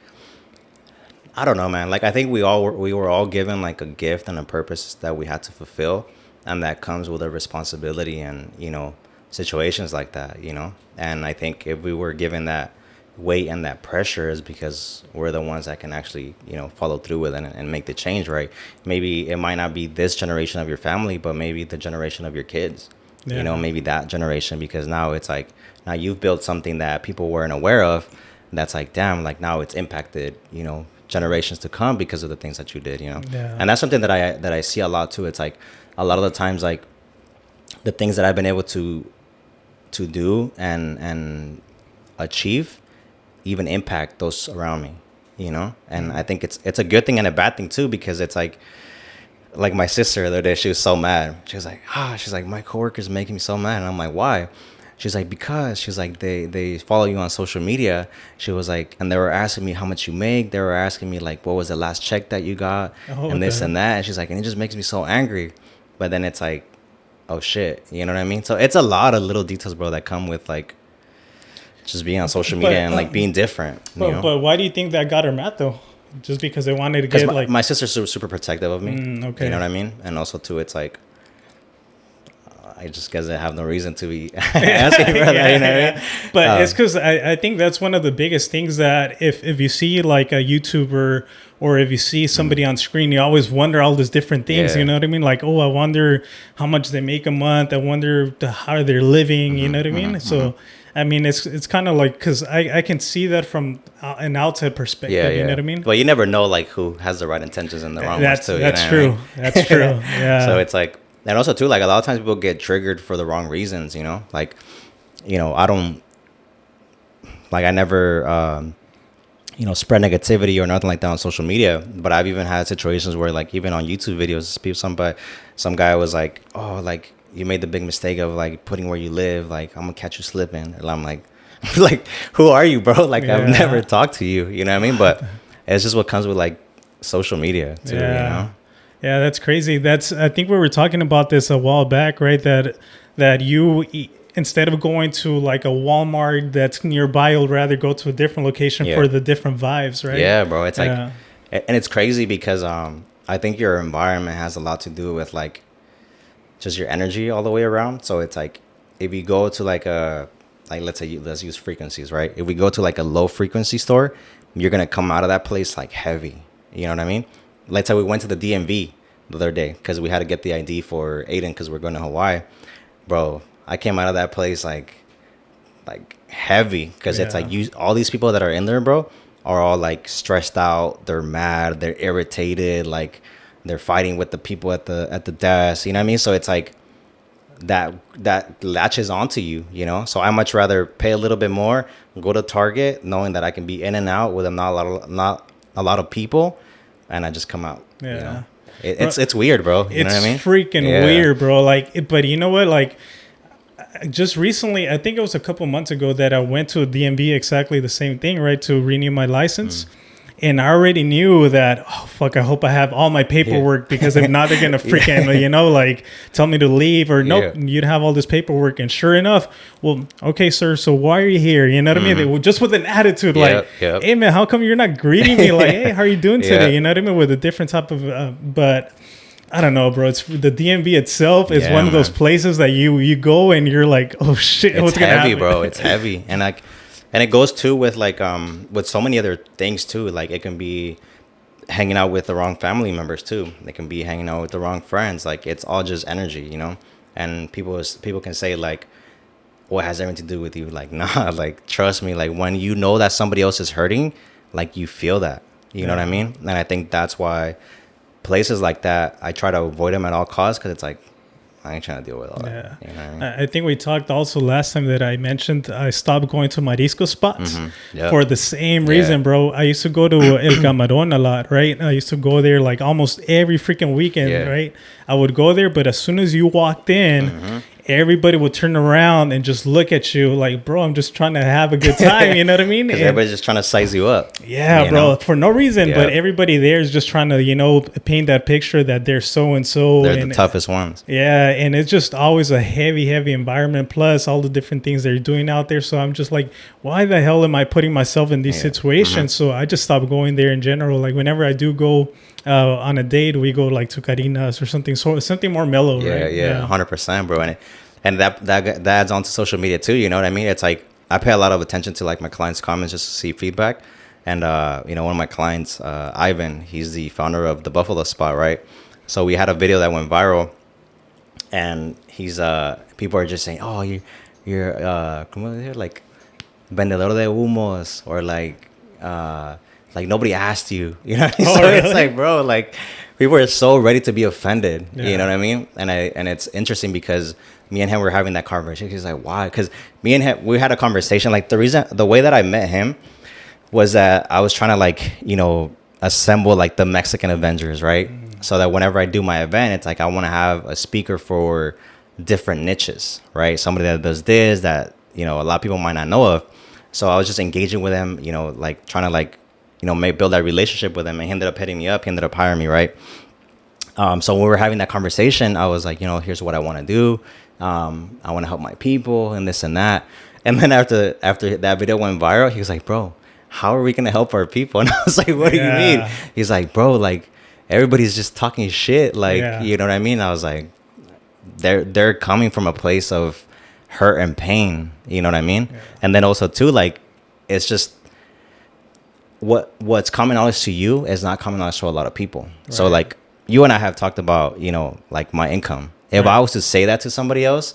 I don't know, man. Like, I think we were all given like a gift and a purpose that we had to fulfill, and that comes with a responsibility and, situations like that, And I think if we were given that weight and that pressure, is because we're the ones that can actually, follow through with it and make the change, right? Maybe it might not be this generation of your family, but maybe the generation of your kids, you know, maybe that generation, because now it's like, now you've built something that people weren't aware of. That's like, damn, like now it's impacted, you know, generations to come because of the things that you did, you know. And that's something that I see a lot too. It's like a lot of the times, like the things that I've been able to do and achieve even impact those around me, you know. And I think it's a good thing and a bad thing too, because it's like my sister the other day, she was so mad. She was like, she's like, my coworker's making me so mad. And I'm like, why? She's like, because she's like, they follow you on social media. She was like, and they were asking me how much you make. They were asking me like, what was the last check that you got, and this and that. And she's like, and it just makes me so angry. But then it's like, oh shit, you know what I mean? So it's a lot of little details, bro, that come with like just being on social media and like being different. But why do you think that got her mad though? Just because they wanted to get like my sister's super protective of me. Okay. You know what I mean? And also too, it's like I just guess I have no reason to be asking for that. You know what I mean? But it's because I think that's one of the biggest things, that if you see like a YouTuber or if you see somebody on screen, you always wonder all these different things. You know what I mean? Like, oh, I wonder how much they make a month. I wonder how they're living. You know what I mean? So. I mean, it's kind of like, because I can see that from an outside perspective, you know what I mean? But you never know, like, who has the right intentions and the wrong ones, too. That's true. That's true, yeah. So it's like, and also, too, like, a lot of times people get triggered for the wrong reasons, you know? Like, you know, I never, you know, spread negativity or nothing like that on social media. But I've even had situations where, like, even on YouTube videos, some guy was like, oh, like, you made the big mistake of like putting where you live. Like, I'm gonna catch you slipping. And I'm like, like, who are you, bro? Like, I've never talked to you. You know what I mean? But it's just what comes with like social media too. You know? Yeah, that's crazy. I think we were talking about this a while back, right? That you, instead of going to like a Walmart that's nearby, you'll rather go to a different location for the different vibes, right? Yeah, bro. It's like, and it's crazy because I think your environment has a lot to do with like just your energy all the way around. So it's like, if you go to like let's use frequencies, right? If we go to like a low frequency store, you're gonna come out of that place like heavy. You know what I mean? Let's say we went to the DMV the other day because we had to get the ID for Aiden because we're going to Hawaii. Bro, I came out of that place like heavy, because it's like all these people that are in there, bro, are all like stressed out. They're mad. They're irritated. Like, they're fighting with the people at the desk, you know what I mean? So it's like that latches onto you, you know? So I much rather pay a little bit more, go to Target, knowing that I can be in and out with not a lot of people, and I just come out. You know? It's weird, bro. You know what I mean? It's freaking weird, bro. Like, but you know what? Like, just recently, I think it was a couple months ago, that I went to a DMV, exactly the same thing, right? To renew my license. And I already knew that, oh, fuck, I hope I have all my paperwork, because if not, they're going to freaking, you know, like tell me to leave, or nope, you'd have all this paperwork. And sure enough, well, okay, sir, so why are you here? You know what I mean? They were just with an attitude, like, hey, man, how come you're not greeting me? Like, hey, how are you doing today? You know what I mean? With a different type of, but I don't know, bro. It's the DMV itself is one of those places that you go and you're like, oh shit, what's going to happen? It's heavy, bro. It's heavy. And like, and it goes too with like with so many other things too. Like, it can be hanging out with the wrong family members too. It can be hanging out with the wrong friends. Like, it's all just energy, you know. And people can say like, "What has everything to do with you?" Like, nah. Like, trust me. Like, when you know that somebody else is hurting, like, you feel that. You know what I mean? And I think that's why places like that, I try to avoid them at all costs, because it's like, I ain't trying to deal with all that. You know what I mean? I think we talked also last time that I mentioned I stopped going to marisco spots for the same reason, bro. I used to go to El Camarón a lot, right? I used to go there like almost every freaking weekend, right? I would go there, but as soon as you walked in, everybody would turn around and just look at you like, bro, I'm just trying to have a good time. You know what I mean? Because everybody's just trying to size you up. Yeah, bro, for no reason. But everybody there is just trying to, you know, paint that picture that they're so-and-so. They're the toughest ones. Yeah, and it's just always a heavy environment, plus all the different things they're doing out there. So I'm just like, why the hell am I putting myself in these situations? So I just stopped going there in general. Like, whenever I do go on a date, we go like to Carinas or something, so something more mellow, right? 100%, bro. And that adds on to social media too, you know what I mean? It's like, I pay a lot of attention to like my clients' comments just to see feedback. And you know, one of my clients, Ivan, he's the founder of the Buffalo Spot, right? So we had a video that went viral, and he's people are just saying, oh, you're ¿cómo decir? Like vendedor de humos, or like nobody asked you, you know. Oh, So it's really? like, bro, like people are so ready to be offended, Yeah. you know what I mean? And it's interesting because me and him were having that conversation. He's like, why? Because me and him, we had a conversation. Like the way that I met him was that I was trying to, like, you know, assemble like the Mexican Avengers, right? So that whenever I do my event, it's like I want to have a speaker for different niches, right? Somebody that does this, that, you know, a lot of people might not know of. So I was just engaging with him, you know, like trying to, like, you know, build that relationship with him, and he ended up hitting me up. He ended up hiring me, right? So when we were having that conversation, I was like, you know, here's what I want to do. I want to help my people and this and that. And then after that video went viral, he was like, bro, how are we going to help our people? And I was like, what do you mean? He's like, bro, like everybody's just talking shit. Like, you know what I mean? I was like, they're coming from a place of hurt and pain. You know what I mean? Yeah. And then also too, like, it's just, what's common knowledge to you is not common knowledge to a lot of people. Right. So like you and I have talked about, you know, like my income. If I was to say that to somebody else,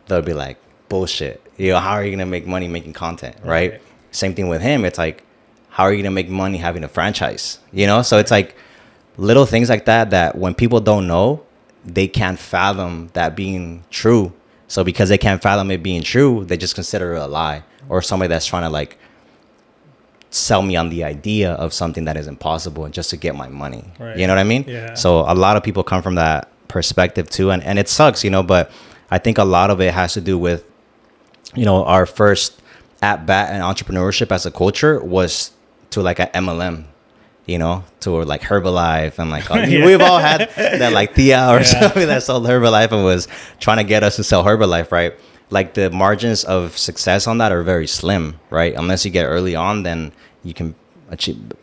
they'll be like, bullshit. You know, how are you going to make money making content? Right? Same thing with him. It's like, how are you going to make money having a franchise? You know? So it's like little things like that when people don't know, they can't fathom that being true. So because they can't fathom it being true, they just consider it a lie, or somebody that's trying to like sell me on the idea of something that is impossible just to get my money. Right. You know what I mean? Yeah. So a lot of people come from that perspective too. And it sucks, you know, but I think a lot of it has to do with, you know, our first at bat in entrepreneurship as a culture was to like an MLM, you know, to like Herbalife and like, we've all had that like Tia or something that sold Herbalife and was trying to get us to sell Herbalife, right? Like the margins of success on that are very slim, right? Unless you get early on, then you can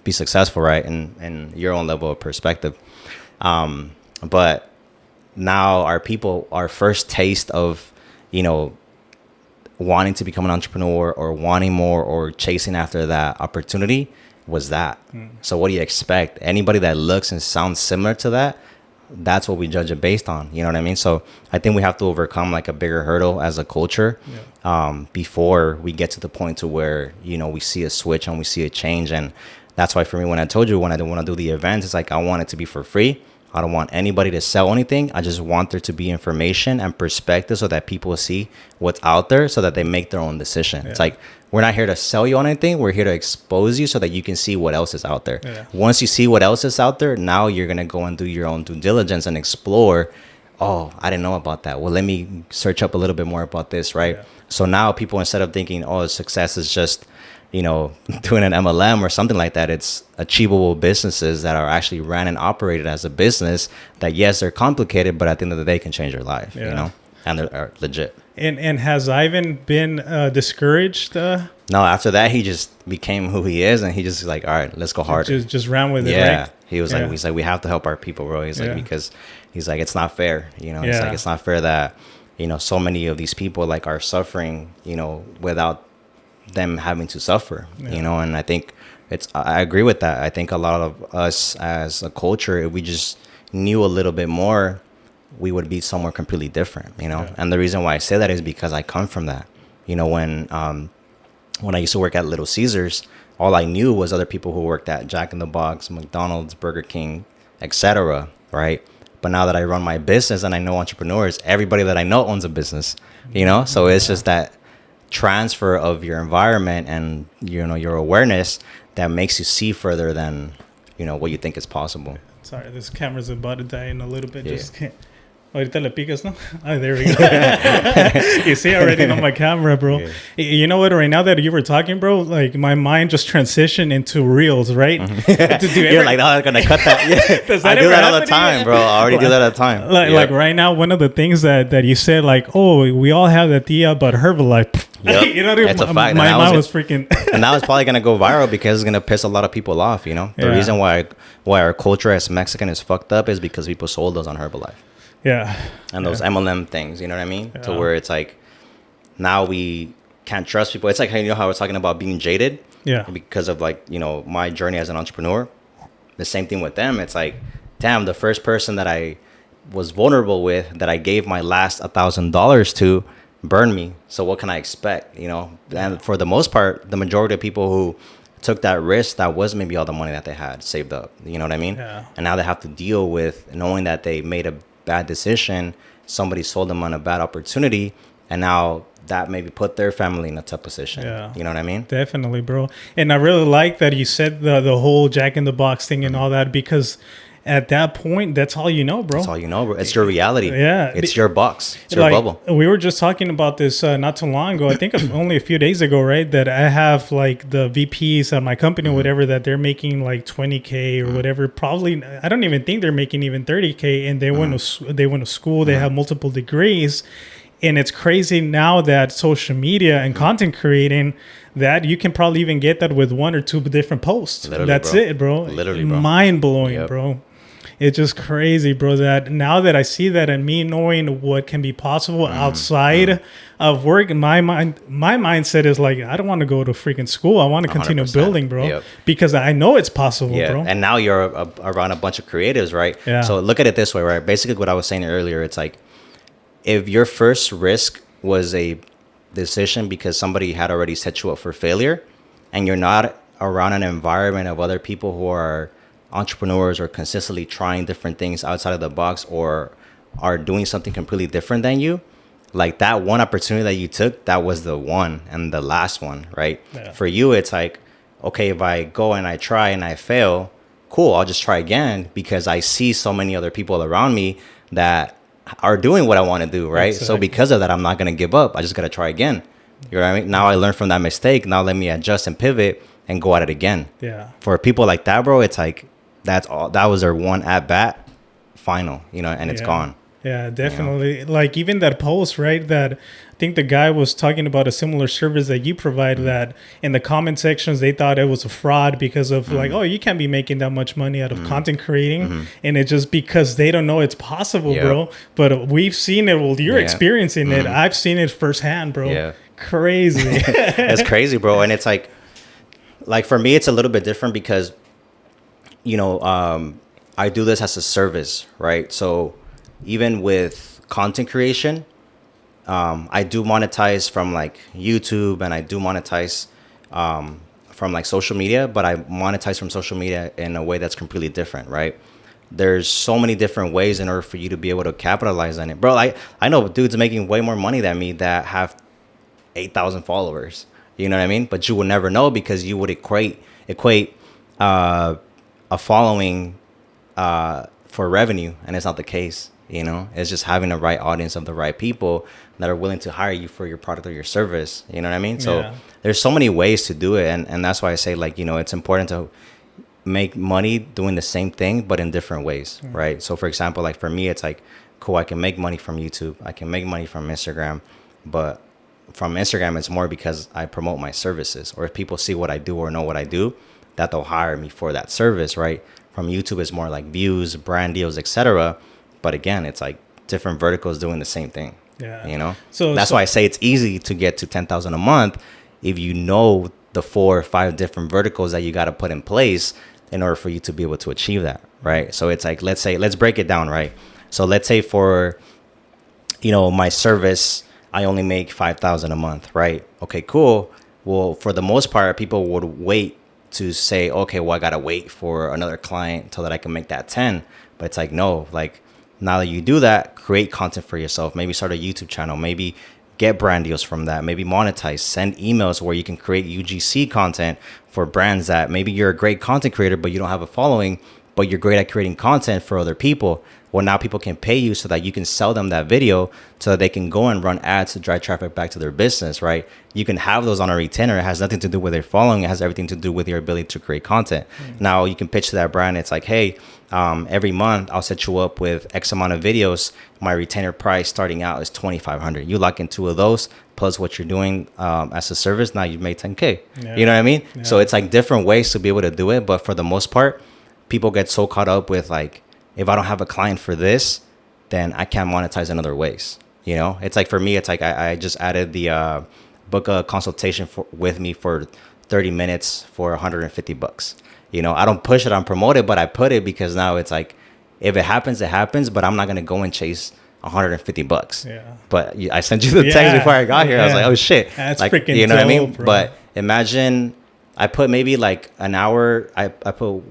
be successful, right? In your own level of perspective. But now our first taste of, you know, wanting to become an entrepreneur or wanting more or chasing after that opportunity was that. So what do you expect? Anybody that looks and sounds similar to that, that's what we judge it based on. You know what I mean? So I think we have to overcome like a bigger hurdle as a culture before we get to the point to where, you know, we see a switch and we see a change. And that's why for me, when I told you, when I want to do the events, it's like I want it to be for free. I don't want anybody to sell anything. I just want there to be information and perspective so that people see what's out there so that they make their own decision. Yeah. It's like, we're not here to sell you on anything. We're here to expose you so that you can see what else is out there. Yeah. Once you see what else is out there, now you're going to go and do your own due diligence and explore. Oh, I didn't know about that. Well, let me search up a little bit more about this, right? Yeah. So now people, instead of thinking, oh, success is just, you know, doing an MLM or something like that, it's achievable businesses that are actually ran and operated as a business that, yes, they're complicated, but at the end of the day can change your life, you know, and they're legit. And has Ivan been discouraged? No, after that, he just became who he is, and he just like, all right, let's go harder. Just ran with it, right? He was like, he's like, we have to help our people, bro. He's like, because he's like, it's not fair, you know. It's like, it's not fair that, you know, so many of these people like are suffering, you know, without them having to suffer, you know. And I think I agree with that. I think a lot of us as a culture, if we just knew a little bit more, we would be somewhere completely different, you know. And the reason why I say that is because I come from that. You know, when I used to work at Little Caesars, all I knew was other people who worked at Jack in the Box, McDonald's, Burger King, etc., right? But now that I run my business and I know entrepreneurs, everybody that I know owns a business, you know. So it's just that transfer of your environment and, you know, your awareness that makes you see further than, you know, what you think is possible. Sorry, this camera's about to die in a little bit. Just can't. Ahorita le picas, no? Oh, there we go. You see, I already know my camera, bro. Yeah. You know what? Right now that you were talking, bro, like my mind just transitioned into reels, right? You're like, oh, I'm going to cut that. Yeah. I do that all the time, bro. I already do that all the time. Like right now, one of the things that you said, like, oh, we all have the Tia, but Herbalife. Yep. You know what I mean? It's a fact. My mind was freaking. And now it's probably going to go viral because it's going to piss a lot of people off, you know? The reason why our culture as Mexican is fucked up is because people sold us on Herbalife. Yeah. And those MLM things, you know what I mean? To where it's like, now we can't trust people. It's like, you know how I was talking about being jaded? Yeah. Because of like, you know, my journey as an entrepreneur. The same thing with them. It's like, damn, the first person that I was vulnerable with, that I gave my last $1,000 to, burned me. So what can I expect? You know, and for the most part, the majority of people who took that risk, that was maybe all the money that they had saved up. You know what I mean? Yeah. And now they have to deal with knowing that they made a bad decision. Somebody sold them on a bad opportunity, and now that maybe put their family in a tough position. Yeah. You know what I mean? Definitely, bro. And I really like that you said the whole Jack in the Box thing and all that, because at that point, that's all you know, bro. That's all you know, bro. It's your reality. Yeah. It's your box. It's your Like, bubble. we were just talking about this not too long ago. I think only a few days ago, right? That I have like the VPs at my company or whatever, that they're making like 20K or whatever. Probably, I don't even think they're making even 30K, and they went to school. They have multiple degrees. And it's crazy now that social media and content creating, that you can probably even get that with 1 or 2 different posts. Literally, That's bro. it, bro. Literally, bro. Mind blowing, Yep. bro. It's just crazy, bro, that now that I see that, and me knowing what can be possible outside of work, my mindset is like, I don't want to go to freaking school. I want to continue 100%. building, bro, Yep. because I know it's possible, Yeah, bro. and now you're around a bunch of creatives, right? Yeah. So look at it this way, right? Basically, what I was saying earlier, it's like, if your first risk was a decision because somebody had already set you up for failure, and you're not around an environment of other people who are entrepreneurs or consistently trying different things outside of the box, or are doing something completely different than you, like that one opportunity that you took, that was the one and the last one, right? Yeah. For you, it's like, okay, if I go and I try and I fail, cool, I'll just try again, because I see so many other people around me that are doing what I want to do, right? So Exactly. because of that, I'm not going to give up. I just got to try again. You know what I mean? Now I learned from that mistake. Now let me adjust and pivot and go at it again. Yeah. For people like that, bro, it's like, that's all. That was their one at bat final, you know, and it's Yeah. gone. Yeah, definitely. Like even that post, right? That I think the guy was talking about a similar service that you provide. That in the comment sections they thought it was a fraud because of like, oh, you can't be making that much money out of content creating, and it's just because they don't know it's possible, Yep. bro. But we've seen it. Well, you're Yeah. experiencing it. I've seen it firsthand, bro. Yeah. Crazy. It's crazy, bro. And it's like for me, it's a little bit different because, you know, I do this as a service, right? So even with content creation, I do monetize from like YouTube, and I do monetize from like social media, but I monetize from social media in a way that's completely different, right? There's so many different ways in order for you to be able to capitalize on it, bro. I know dudes making way more money than me that have 8,000 followers. You know what I mean? But you would never know, because you would equate a following for revenue, and it's not the case. You know, it's just having the right audience of the right people that are willing to hire you for your product or your service. You know what I mean? So Yeah. there's so many ways to do it, and that's why I say, like, you know, it's important to make money doing the same thing but in different ways, right? So for example, like for me, it's like, cool, I can make money from YouTube, I can make money from Instagram, but from Instagram it's more because I promote my services, or if people see what I do or know what I do, that they'll hire me for that service, right? From YouTube it's more like views, brand deals, etc. But again, it's like different verticals doing the same thing. Yeah. You know, So- that's so- why I say it's easy to get to 10,000 a month if you know the 4 or 5 different verticals that you got to put in place in order for you to be able to achieve that, right? So it's like, let's break it down, right? So let's say for, you know, my service, I only make 5,000 a month, right? Okay, cool. Well, for the most part, people would wait to say, okay, well, I got to wait for another client so that I can make that 10. But it's like, no, like, now that you do that, create content for yourself. Maybe start a YouTube channel. Maybe get brand deals from that. Maybe monetize. Send emails where you can create UGC content for brands that maybe you're a great content creator, but you don't have a following, but you're great at creating content for other people. Well, now people can pay you so that you can sell them that video so that they can go and run ads to drive traffic back to their business, right? You can have those on a retainer. It has nothing to do with their following. It has everything to do with your ability to create content. Now you can pitch to that brand. It's like, hey, every month I'll set you up with X amount of videos. My retainer price starting out is $2,500. You lock in 2 of those plus what you're doing as a service. Now you've made 10K. Yeah. You know what I mean? Yeah. So it's like different ways to be able to do it. But for the most part, people get so caught up with like, if I don't have a client for this, then I can't monetize in other ways. You know, it's like for me, it's like I just added the book a consultation with me for 30 minutes for $150. You know, I don't push it on promote it, but I put it because now it's like, If it happens, it happens. But I'm not gonna go and chase $150. Yeah. But I sent you the text before I got here. I was like, oh shit, That's like, freaking you know what I mean? dope, bro. But imagine I put maybe like an hour. I put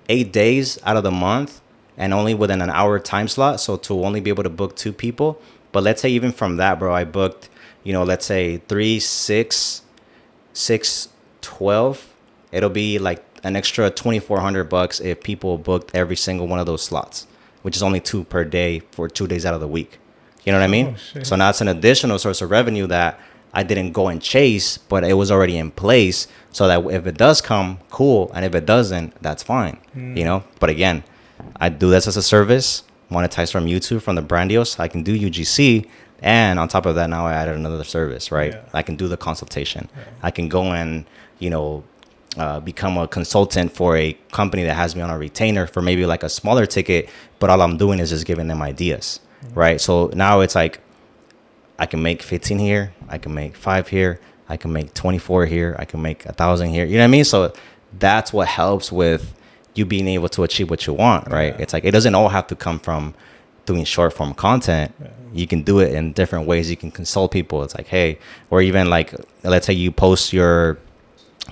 8 days out of the month, and only within an hour time slot. So to only be able to book 2 people. But let's say even from that, bro, I booked, let's say 3, 6, 6, 12. It'll be like an extra $2,400 if people booked every single one of those slots, which is only 2 per day for 2 days out of the week. You know what I mean? Shit. So now it's an additional source of revenue that I didn't go and chase, but it was already in place, so that if it does come, cool, and if it doesn't, that's fine. But again, I do this as a service, monetize from YouTube, from the brand deals. I can do UGC, and on top of that, now I added another service, right? Yeah. I can do the consultation. Yeah. I can go and become a consultant for a company that has me on a retainer for maybe like a smaller ticket, but all I'm doing is just giving them ideas, right? So now it's like I can make 15 here, I can make 5 here, I can make 24 here, I can make 1,000 here. You know what I mean? So that's what helps with you being able to achieve what you want, right? Yeah. It's like it doesn't all have to come from doing short form content. Yeah. You can do it in different ways. You can consult people. It's like, hey, or even like, let's say you post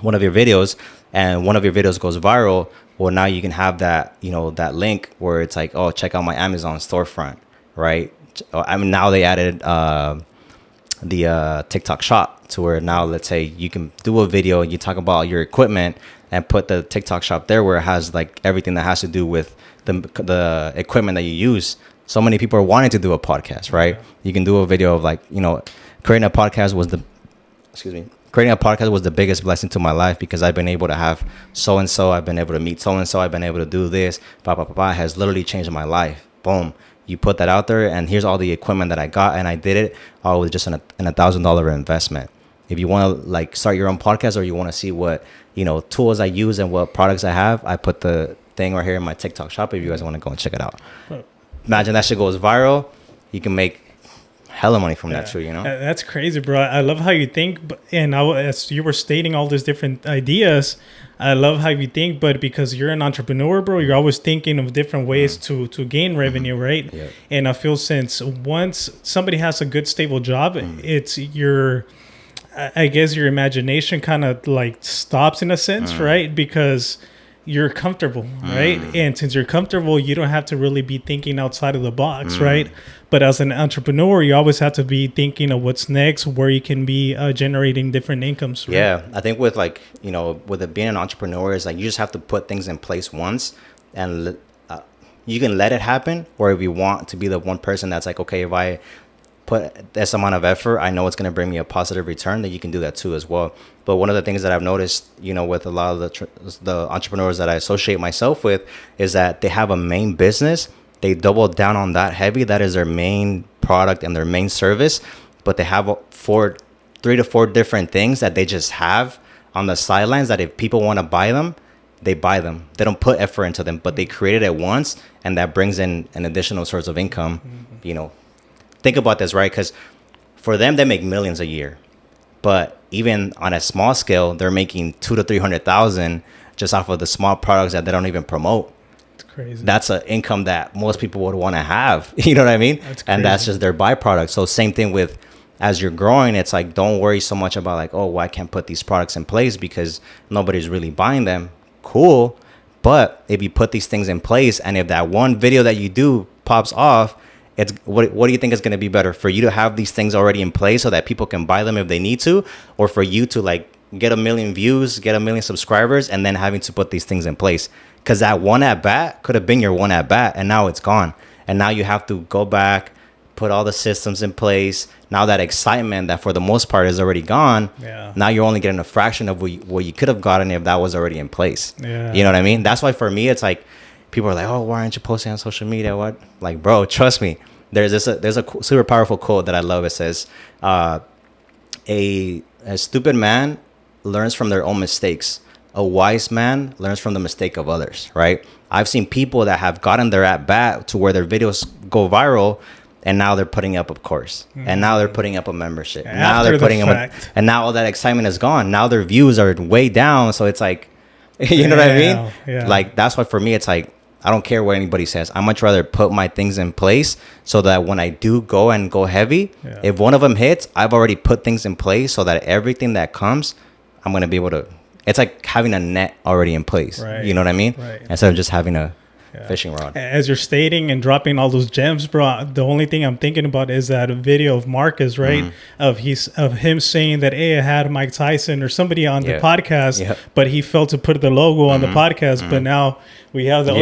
one of your videos and one of your videos goes viral. Well, now you can have that, that link where it's like, oh, check out my Amazon storefront, right? I mean, now they added the TikTok shop to where now, let's say you can do a video, you talk about your equipment and put the TikTok shop there where it has like everything that has to do with the equipment that you use. So many people are wanting to do a podcast, right? Yeah. You can do a video of like, creating a podcast was the biggest blessing to my life, because I've been able to have so-and-so, I've been able to meet so-and-so, I've been able to do this, has literally changed my life. Boom. You put that out there, and here's all the equipment that I got, and I did it all with just an $1,000 investment. If you want to like start your own podcast, or you want to see what, tools I use and what products I have, I put the thing right here in my TikTok shop if you guys want to go and check it out. Imagine that shit goes viral. You can make hella money from that too, That's crazy, bro. I love how you think, and as you were stating all these different ideas, I love how you think, but because you're an entrepreneur, bro, you're always thinking of different ways to gain revenue, right? Yeah. And I feel since once somebody has a good stable job, it's I guess your imagination kind of like stops in a sense, right? Because you're comfortable, right? And since you're comfortable, you don't have to really be thinking outside of the box, right? But as an entrepreneur, you always have to be thinking of what's next, where you can be generating different incomes. Right? Yeah, I think with like, with it being an entrepreneur, is like you just have to put things in place once, and you can let it happen. Or if you want to be the one person that's like, okay, if I put this amount of effort, I know it's going to bring me a positive return, then you can do that too as well. But one of the things that I've noticed, with a lot of the entrepreneurs that I associate myself with, is that they have a main business. They double down on that heavy. That is their main product and their main service. But they have 3 to 4 different things that they just have on the sidelines that if people want to buy them, they buy them. They don't put effort into them, but they create it at once, and that brings in an additional source of income. Think about this, right? Because for them, they make millions a year. But even on a small scale, they're making 200,000 to 300,000 just off of the small products that they don't even promote. Crazy. That's an income that most people would want to have. You know what I mean? And that's just their byproduct. So same thing with, as you're growing, it's like, don't worry so much about like, oh, well, I can't put these products in place because nobody's really buying them. Cool. But if you put these things in place, and if that one video that you do pops off, it's what do you think is going to be better, for you to have these things already in place so that people can buy them if they need to, or for you to like get 1 million views, get 1 million subscribers, and then having to put these things in place? Because that one at bat could have been your one at bat, and now it's gone. And now you have to go back, put all the systems in place. Now that excitement that for the most part is already gone. Yeah. Now you're only getting a fraction of what you could have gotten if that was already in place. Yeah. You know what I mean? That's why for me, it's like, people are like, oh, why aren't you posting on social media? What? Like, bro, trust me. There's a super powerful quote that I love. It says, a stupid man learns from their own mistakes. A wise man learns from the mistake of others, right? I've seen people that have gotten their at bat to where their videos go viral, and now they're putting up a course, and now they're putting up a membership. Now they're putting them, and now all that excitement is gone. Now their views are way down. So it's like, you know what I mean? Yeah. Like, that's why for me, it's like, I don't care what anybody says. I much rather put my things in place so that when I do go and go heavy, if one of them hits, I've already put things in place so that everything that comes, I'm going to be able to. It's like having a net already in place. Right. You know what I mean? Right. Instead of just having a fishing rod. As you're stating and dropping all those gems, bro, the only thing I'm thinking about is that video of Marcus, right? Of him saying that, hey, I had Mike Tyson or somebody on the podcast, but he failed to put the logo on the podcast. But now we have the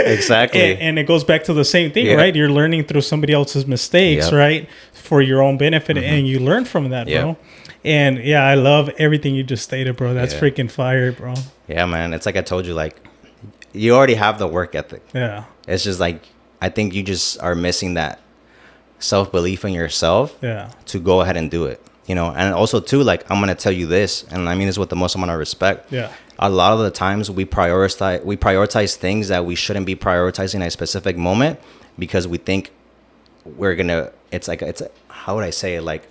Exactly. And it goes back to the same thing, right? You're learning through somebody else's mistakes, right? For your own benefit, and you learn from that, bro. And yeah, I love everything you just stated, bro. That's freaking fire, bro. Yeah, man. It's like I told you, like, you already have the work ethic. Yeah. It's just like, I think you just are missing that self-belief in yourself to go ahead and do it, you know? And also too, like, I'm going to tell you this, and I mean this with the most amount of respect. Yeah. A lot of the times we prioritize things that we shouldn't be prioritizing at a specific moment because we think we're going to, how would I say it? Like,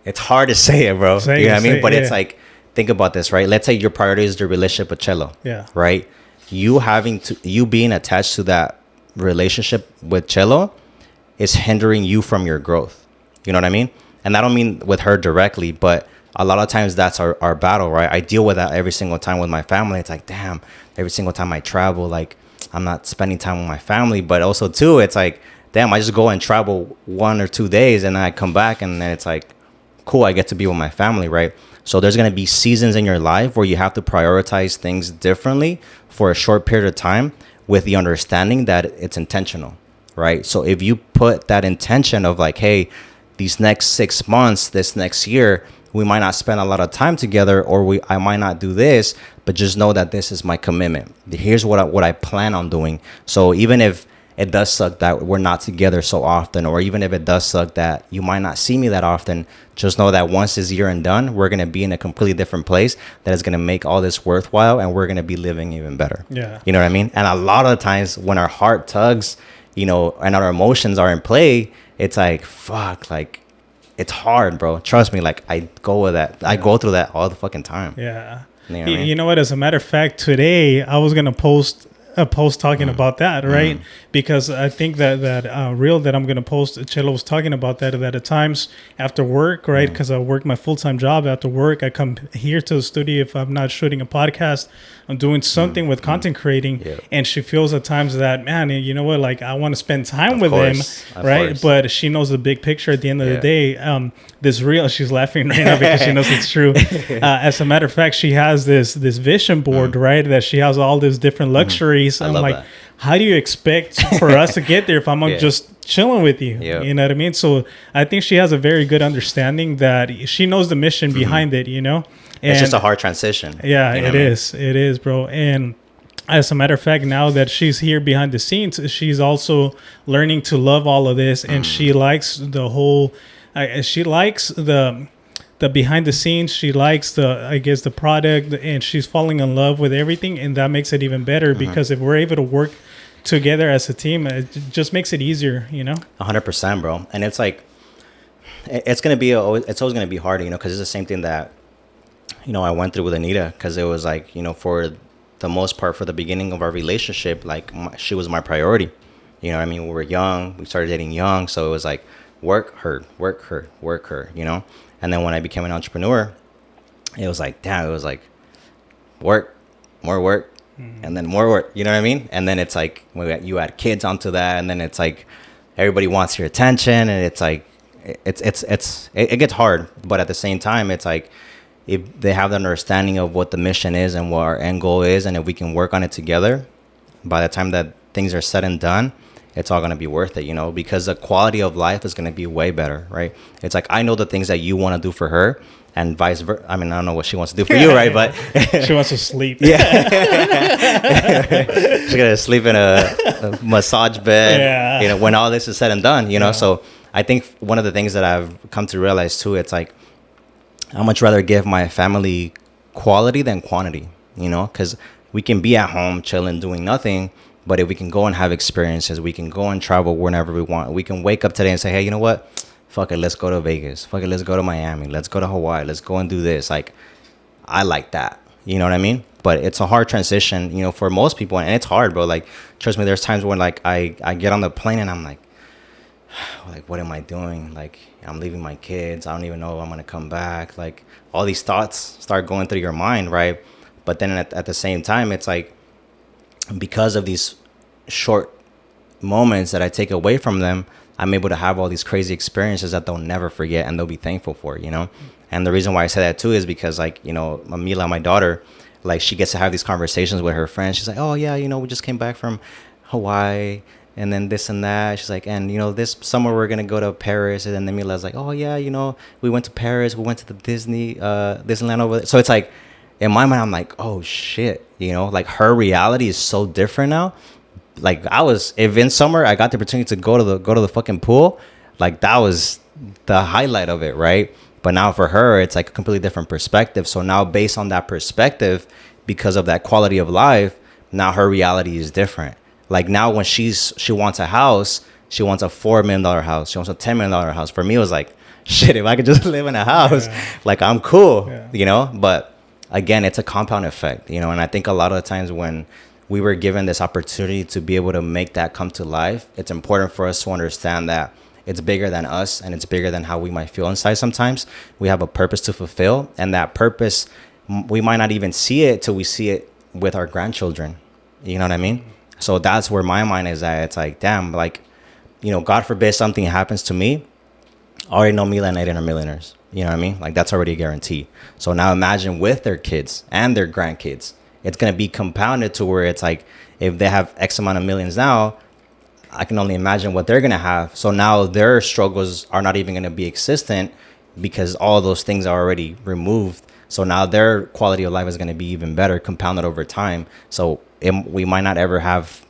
it's hard to say it, bro. You know what I mean? But it's like, think about this, right? Let's say your priority is the relationship with Cello. Yeah. Right? You being attached to that relationship with Cello is hindering you from your growth. You know what I mean? And I don't mean with her directly, but a lot of times that's our battle, right? I deal with that every single time with my family. It's like, damn, every single time I travel, like, I'm not spending time with my family. But also, too, it's like, damn, I just go and travel 1 or 2 days and then I come back and then it's like, cool, I get to be with my family, right? So there's going to be seasons in your life where you have to prioritize things differently for a short period of time with the understanding that it's intentional, right? So if you put that intention of like, hey, these next 6 months, this next year, we might not spend a lot of time together, or I might not do this, but just know that this is my commitment. Here's what I plan on doing. So even if it does suck that we're not together so often, or even if it does suck that you might not see me that often, just know that once this year and done, we're going to be in a completely different place that is going to make all this worthwhile, and we're going to be living even better. Yeah. You know what I mean? And a lot of times when our heart tugs, you know, and our emotions are in play, it's like, fuck, like, it's hard, bro. Trust me. Like, I go with that. Yeah. I go through that all the fucking time. Yeah. You know what I mean? You know what? As a matter of fact, today I was going to post a post talking about that, right? Because I think that reel that I'm going to post, Chelo was talking about that at times after work, right? Because I work my full-time job. After work, I come here to the studio. If I'm not shooting a podcast, I'm doing something with content creating. And she feels at times that, man, you know what, like, I want to spend time with him, right? But she knows the big picture at the end of the day. This reel, she's laughing right now because she knows it's true. As a matter of fact, she has this vision board, right? That she has all these different luxuries. I'm like, that. How do you expect for us to get there if I'm just chilling with you? You know what I mean? So I think she has a very good understanding that she knows the mission behind it, you know? And it's just a hard transition. Yeah, it is. It is, bro. And as a matter of fact, now that she's here behind the scenes, she's also learning to love all of this. And she likes the whole, she likes the behind the scenes. She likes the product, and she's falling in love with everything, and that makes it even better because if we're able to work together as a team, it just makes it easier, you know. 100%, bro. And it's like, it's always gonna be hard, you know, because it's the same thing that, you know, I went through with Anita, because it was like, you know, for the most part, for the beginning of our relationship, like, she was my priority. You know what I mean? We were young, we started dating young, so it was like work her, you know. And then when I became an entrepreneur, it was like, damn, it was like work, more work, and then more work. You know what I mean? And then it's like you add kids onto that, and then it's like everybody wants your attention, and it's like it gets hard. But at the same time, it's like if they have the understanding of what the mission is and what our end goal is, and if we can work on it together, by the time that things are said and done, it's all going to be worth it, you know, because the quality of life is going to be way better, right? It's like, I know the things that you want to do for her and vice versa. I mean, I don't know what she wants to do for you, right? But she wants to sleep. Yeah. She's going to sleep in a massage bed, you know, when all this is said and done, you know? So I think one of the things that I've come to realize too, it's like, I much rather give my family quality than quantity, you know, because we can be at home chilling, doing nothing. But if we can go and have experiences, we can go and travel whenever we want. We can wake up today and say, hey, you know what? Fuck it, let's go to Vegas. Fuck it, let's go to Miami. Let's go to Hawaii. Let's go and do this. Like, I like that. You know what I mean? But it's a hard transition, you know, for most people, and it's hard, bro. Like, trust me, there's times when like I get on the plane and I'm like, what am I doing? Like, I'm leaving my kids. I don't even know if I'm gonna come back. Like, all these thoughts start going through your mind, right? But then at the same time, it's like, because of these short moments that I take away from them, I'm able to have all these crazy experiences that they'll never forget and they'll be thankful for, you know? And the reason why I say that too is because, like, you know, Mila, my daughter, like, she gets to have these conversations with her friends. She's like, oh yeah, you know, we just came back from Hawaii and then this and that. She's like, and you know, this summer we're gonna go to Paris. And then Mila's like, oh yeah, you know, we went to Paris, we went to the Disneyland over there. So it's like, in my mind, I'm like, oh shit, you know, like, her reality is so different now. Like, if in summer I got the opportunity to go to the fucking pool, like, that was the highlight of it, right? But now for her, it's like a completely different perspective. So now, based on that perspective, because of that quality of life, now her reality is different. Like, now when she wants a house, she wants a $4 million house, she wants a $10 million house. For me, it was like, shit, if I could just live in a house, like, I'm cool, you know. But again, it's a compound effect, you know. And I think a lot of the times when we were given this opportunity to be able to make that come to life, it's important for us to understand that it's bigger than us and it's bigger than how we might feel inside. Sometimes we have a purpose to fulfill, and that purpose, we might not even see it till we see it with our grandchildren. You know what I mean? So that's where my mind is at. It's like, damn, like, you know, God forbid something happens to me, I already know Mila and Aiden are millionaires. You know what I mean? Like, that's already a guarantee. So now imagine with their kids and their grandkids, it's going to be compounded to where it's like, if they have X amount of millions now, I can only imagine what they're going to have. So now their struggles are not even going to be existent because all of those things are already removed. So now their quality of life is going to be even better, compounded over time. So we might not ever have,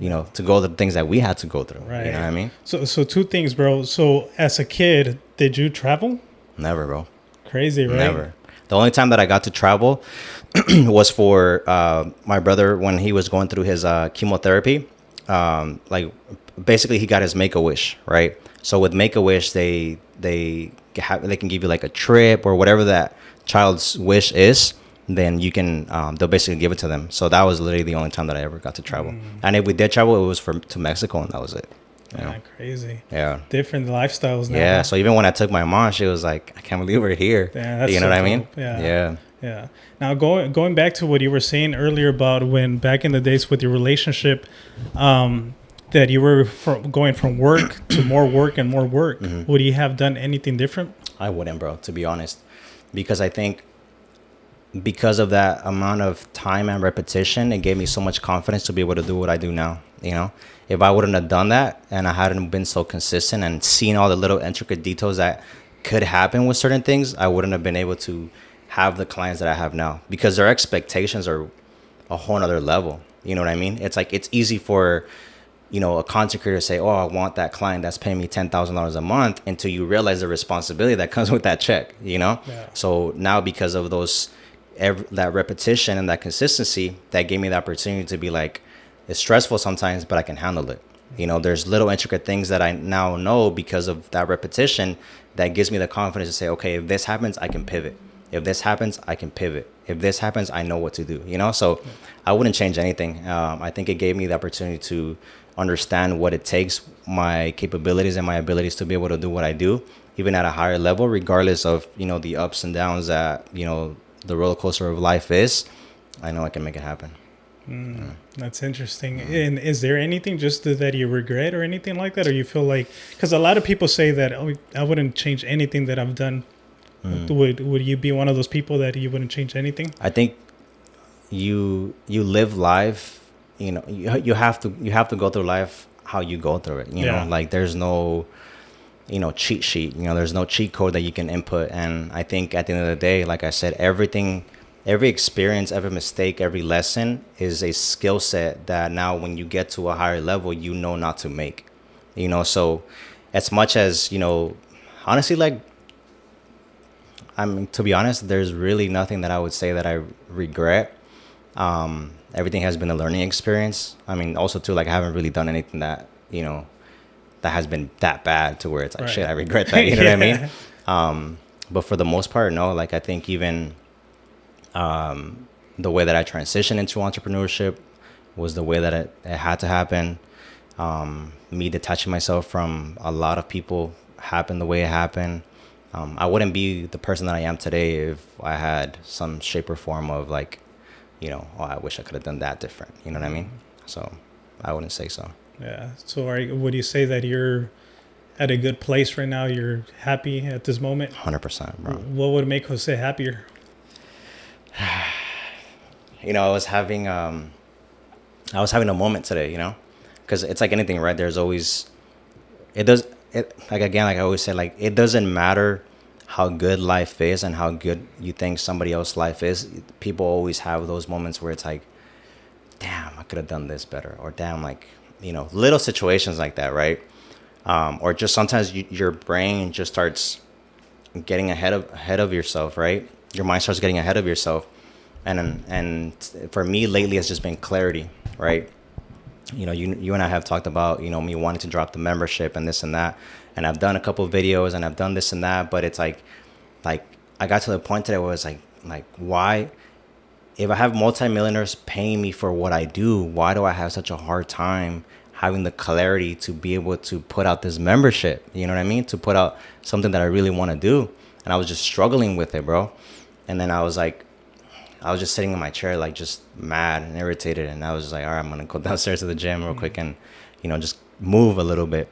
you know, to go through the things that we had to go through. Right. You know what I mean? So two things, bro. So as a kid, did you travel? Never, bro. Crazy, right? Never. The only time that I got to travel was for my brother when he was going through his chemotherapy. Like, basically he got his Make-A-Wish, right? So with Make-A-Wish, they can give you like a trip or whatever that child's wish is. Then you can they'll basically give it to them. So that was literally the only time that I ever got to travel. And if we did travel, it was to Mexico, and that was it. Yeah, crazy. Yeah, different lifestyles now. Yeah, so even when I took my mom, she was like, I can't believe we're here. Yeah, that's you know so what I mean? dope. Yeah. Now going back to what you were saying earlier about when back in the days with your relationship, that you were going from work to more work and more work. Would you have done anything different? I wouldn't, bro, to be honest, because I think because of that amount of time and repetition, it gave me so much confidence to be able to do what I do now. You know, if I wouldn't have done that and I hadn't been so consistent and seen all the little intricate details that could happen with certain things, I wouldn't have been able to have the clients that I have now, because their expectations are a whole nother level. You know what I mean? It's like, it's easy for, you know, a content creator to say, oh, I want that client that's paying me $10,000 a month, until you realize the responsibility that comes with that check, you know? Yeah. So now, because of that repetition and that consistency, that gave me the opportunity to be like, it's stressful sometimes, but I can handle it. You know, there's little intricate things that I now know because of that repetition that gives me the confidence to say, okay, if this happens, I can pivot. If this happens, I can pivot. If this happens, I know what to do, you know? So I wouldn't change anything. I think it gave me the opportunity to understand what it takes, my capabilities and my abilities to be able to do what I do, even at a higher level, regardless of, you know, the ups and downs that, you know, the roller coaster of life is. I know I can make it happen. That's interesting. And is there anything just that you regret or anything like that? Or you feel like, because a lot of people say that, oh, I wouldn't change anything that I've done. Would you be one of those people that you wouldn't change anything? I think you live life, you know, you have to go through life how you go through it, you know, like there's no, you know, cheat sheet, you know, there's no cheat code that you can input. And I think at the end of the day, like I said, every experience, every mistake, every lesson is a skill set that now when you get to a higher level, you know not to make, you know. So as much as, you know, honestly, like, I mean, to be honest, there's really nothing that I would say that I regret. Everything has been a learning experience. I mean, also too, like, I haven't really done anything that, you know, that has been that bad to where it's like, shit, I regret that. You know what I mean? But for the most part, no, like, I think even, The way that I transitioned into entrepreneurship was the way that it had to happen. Me detaching myself from a lot of people happened the way it happened. I wouldn't be the person that I am today if I had some shape or form of like, oh, I wish I could have done that different. You know what I mean? So I wouldn't say so. Yeah. So would you say that you're at a good place right now? You're happy at this moment? 100%, bro. What would make Jose happier? I was having a moment today, because it's like anything, right? There's always, like I always say, like, it doesn't matter how good life is and how good you think somebody else's life is. People always have those moments where it's like, damn, I could have done this better, or damn, like, little situations like that, right? Or just sometimes your brain just starts getting ahead of yourself, right? Your mind starts getting ahead of yourself. And for me lately, it's just been clarity, right? You and I have talked about, me wanting to drop the membership and this and that. And I've done a couple of videos and I've done this and that. But it's like I got to the point today where it's like, why, if I have multimillionaires paying me for what I do, why do I have such a hard time having the clarity to be able to put out this membership? You know what I mean? To put out something that I really want to do. And I was just struggling with it, bro. And then I was just sitting in my chair, like, just mad and irritated. And I was just like, all right, I'm going to go downstairs to the gym real quick and, just move a little bit.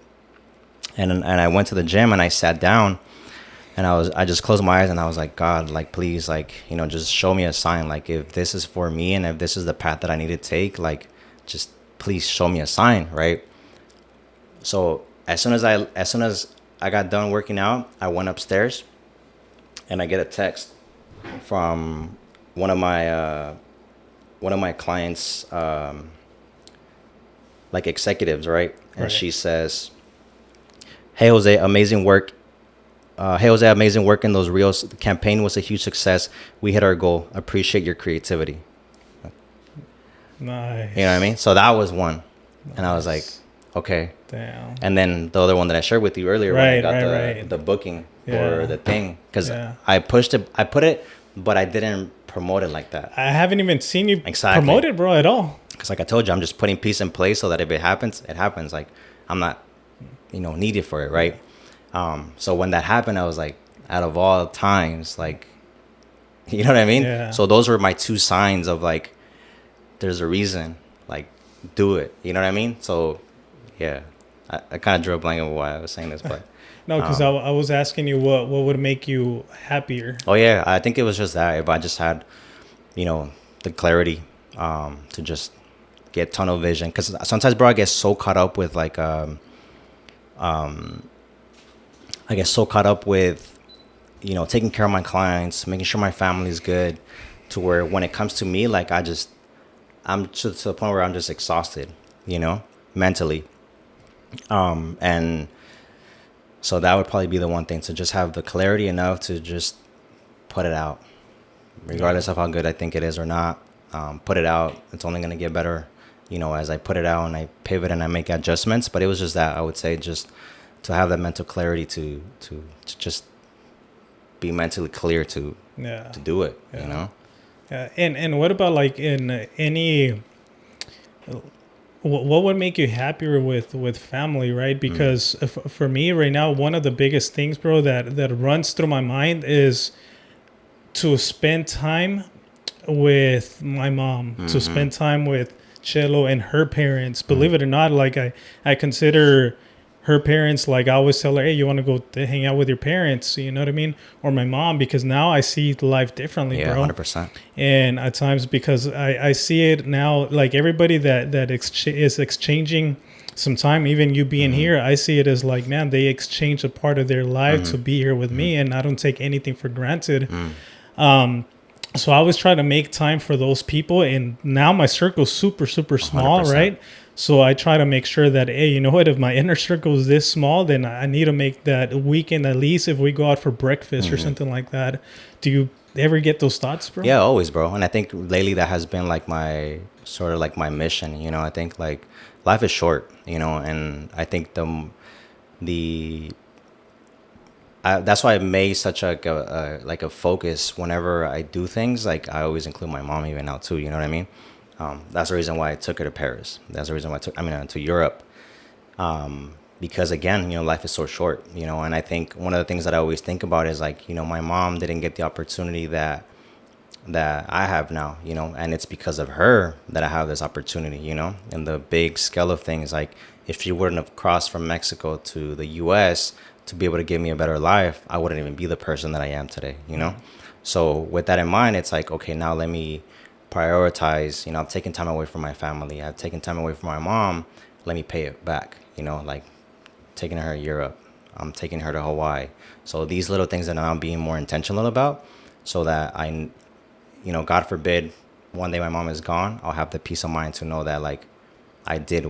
And I went to the gym and I sat down and I just closed my eyes and I was like, God, like, please, like, just show me a sign. Like, if this is for me and if this is the path that I need to take, like, just please show me a sign, right? So as soon as I got done working out, I went upstairs and I get a text from one of my clients, like, executives, right? And Right. she says, "Hey Jose, amazing work. Hey Jose, amazing work in those reels. The campaign was a huge success. We hit our goal. Appreciate your creativity." Nice. You know what I mean? So that was one, and I was like, okay. Damn. And then the other one that I shared with you earlier, when I got Right. the booking Yeah. for the thing, because Yeah. I put it, but I didn't promote it like that. I haven't even seen you Exactly. promote it, bro, at all. Because like I told you, I'm just putting peace in place so that if it happens, it happens. Like, I'm not, needed for it, right? So when that happened, I was like, out of all times, like, you know what I mean? Yeah. So those were my two signs of like, there's a reason, like, do it. You know what I mean? So, yeah, I kind of drew a blank of why I was saying this, but. No, because I was asking you what would make you happier. Oh yeah, I think it was just that if I just had, the clarity, to just get tunnel vision. Because sometimes, bro, I get so caught up with like, I get so caught up with, taking care of my clients, making sure my family's good, to where when it comes to me, like, I'm to the point where I'm just exhausted, mentally. And so that would probably be the one thing, to just have the clarity enough to just put it out, regardless of how good I think it is or not. Put it out. It's only going to get better, as I put it out and I pivot and I make adjustments. But it was just that, I would say, just to have that mental clarity to just be mentally clear to do it, And what about like in any, what would make you happier with family, right? Because for me right now, one of the biggest things, bro, that runs through my mind is to spend time with my mom, to spend time with Chelo and her parents. Believe it or not, like I consider her parents, like, I always tell her, hey, you want to go hang out with your parents, you know what I mean? Or my mom, because now I see life differently, Yeah, bro. 100%. And at times, because I see it now, like everybody that is exchanging some time, even you being here, I see it as like, man, they exchange a part of their life to be here with me, and I don't take anything for granted. So I always try to make time for those people, and now my circle's super small, 100%. right? So I try to make sure that, hey, you know what, if my inner circle is this small, then I need to make that weekend, at least if we go out for breakfast or something like that. Do you ever get those thoughts, bro? Yeah, always, bro. And I think lately that has been like my sort of like my mission. I think like life is short, and I think that's why I made such a focus whenever I do things. Like I always include my mom even now too. You know what I mean? That's the reason why I took her to Paris. That's the reason why to Europe. Because again, life is so short. And I think one of the things that I always think about is like, my mom didn't get the opportunity that I have now. And it's because of her that I have this opportunity. In the big scale of things, like if she wouldn't have crossed from Mexico to the U.S. to be able to give me a better life, I wouldn't even be the person that I am today, So with that in mind, it's like, okay, now let me prioritize, I've taken time away from my family. I've taken time away from my mom. Let me pay it back, like taking her to Europe. I'm taking her to Hawaii. So these little things that I'm being more intentional about so that God forbid, one day my mom is gone, I'll have the peace of mind to know that like I did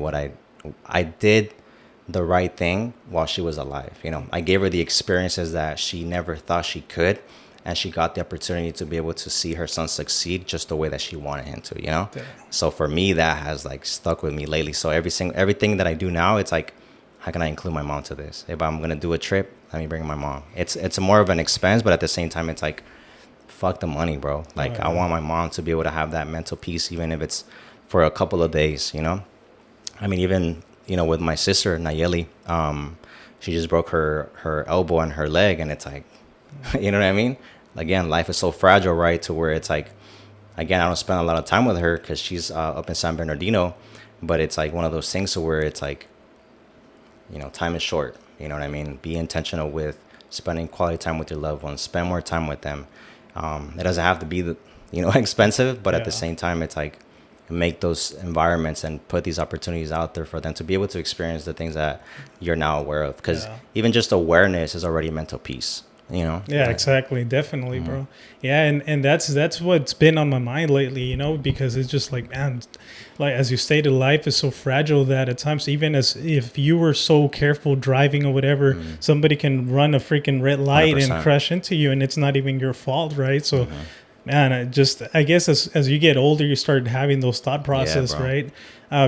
the right thing while she was alive. I gave her the experiences that she never thought she could, and she got the opportunity to be able to see her son succeed just the way that she wanted him to. Yeah. So for me, that has like stuck with me lately. So everything that I do now, it's like, how can I include my mom to this? If I'm gonna do a trip, let me bring my mom. It's more of an expense, but at the same time, it's like, fuck the money, bro. Like I want my mom to be able to have that mental peace, even if it's for a couple of days. I mean, even with my sister Nayeli, she just broke her elbow and her leg, and it's like, you know what I mean? Again, life is so fragile, right? To where it's like, again, I don't spend a lot of time with her because she's up in San Bernardino, but it's like one of those things to where it's like, time is short. You know what I mean? Be intentional with spending quality time with your loved ones. Spend more time with them. It doesn't have to be expensive, but at the same time, it's like make those environments and put these opportunities out there for them to be able to experience the things that you're now aware of. Because even just awareness is already mental peace. Yeah, exactly. Definitely, bro. Yeah. And that's what's been on my mind lately, because it's just like, man, like, as you stated, life is so fragile that at times, even as if you were so careful driving or whatever, somebody can run a freaking red light 100%. And crash into you, and it's not even your fault. Right. So, man, I guess as you get older, you start having those thought process, right?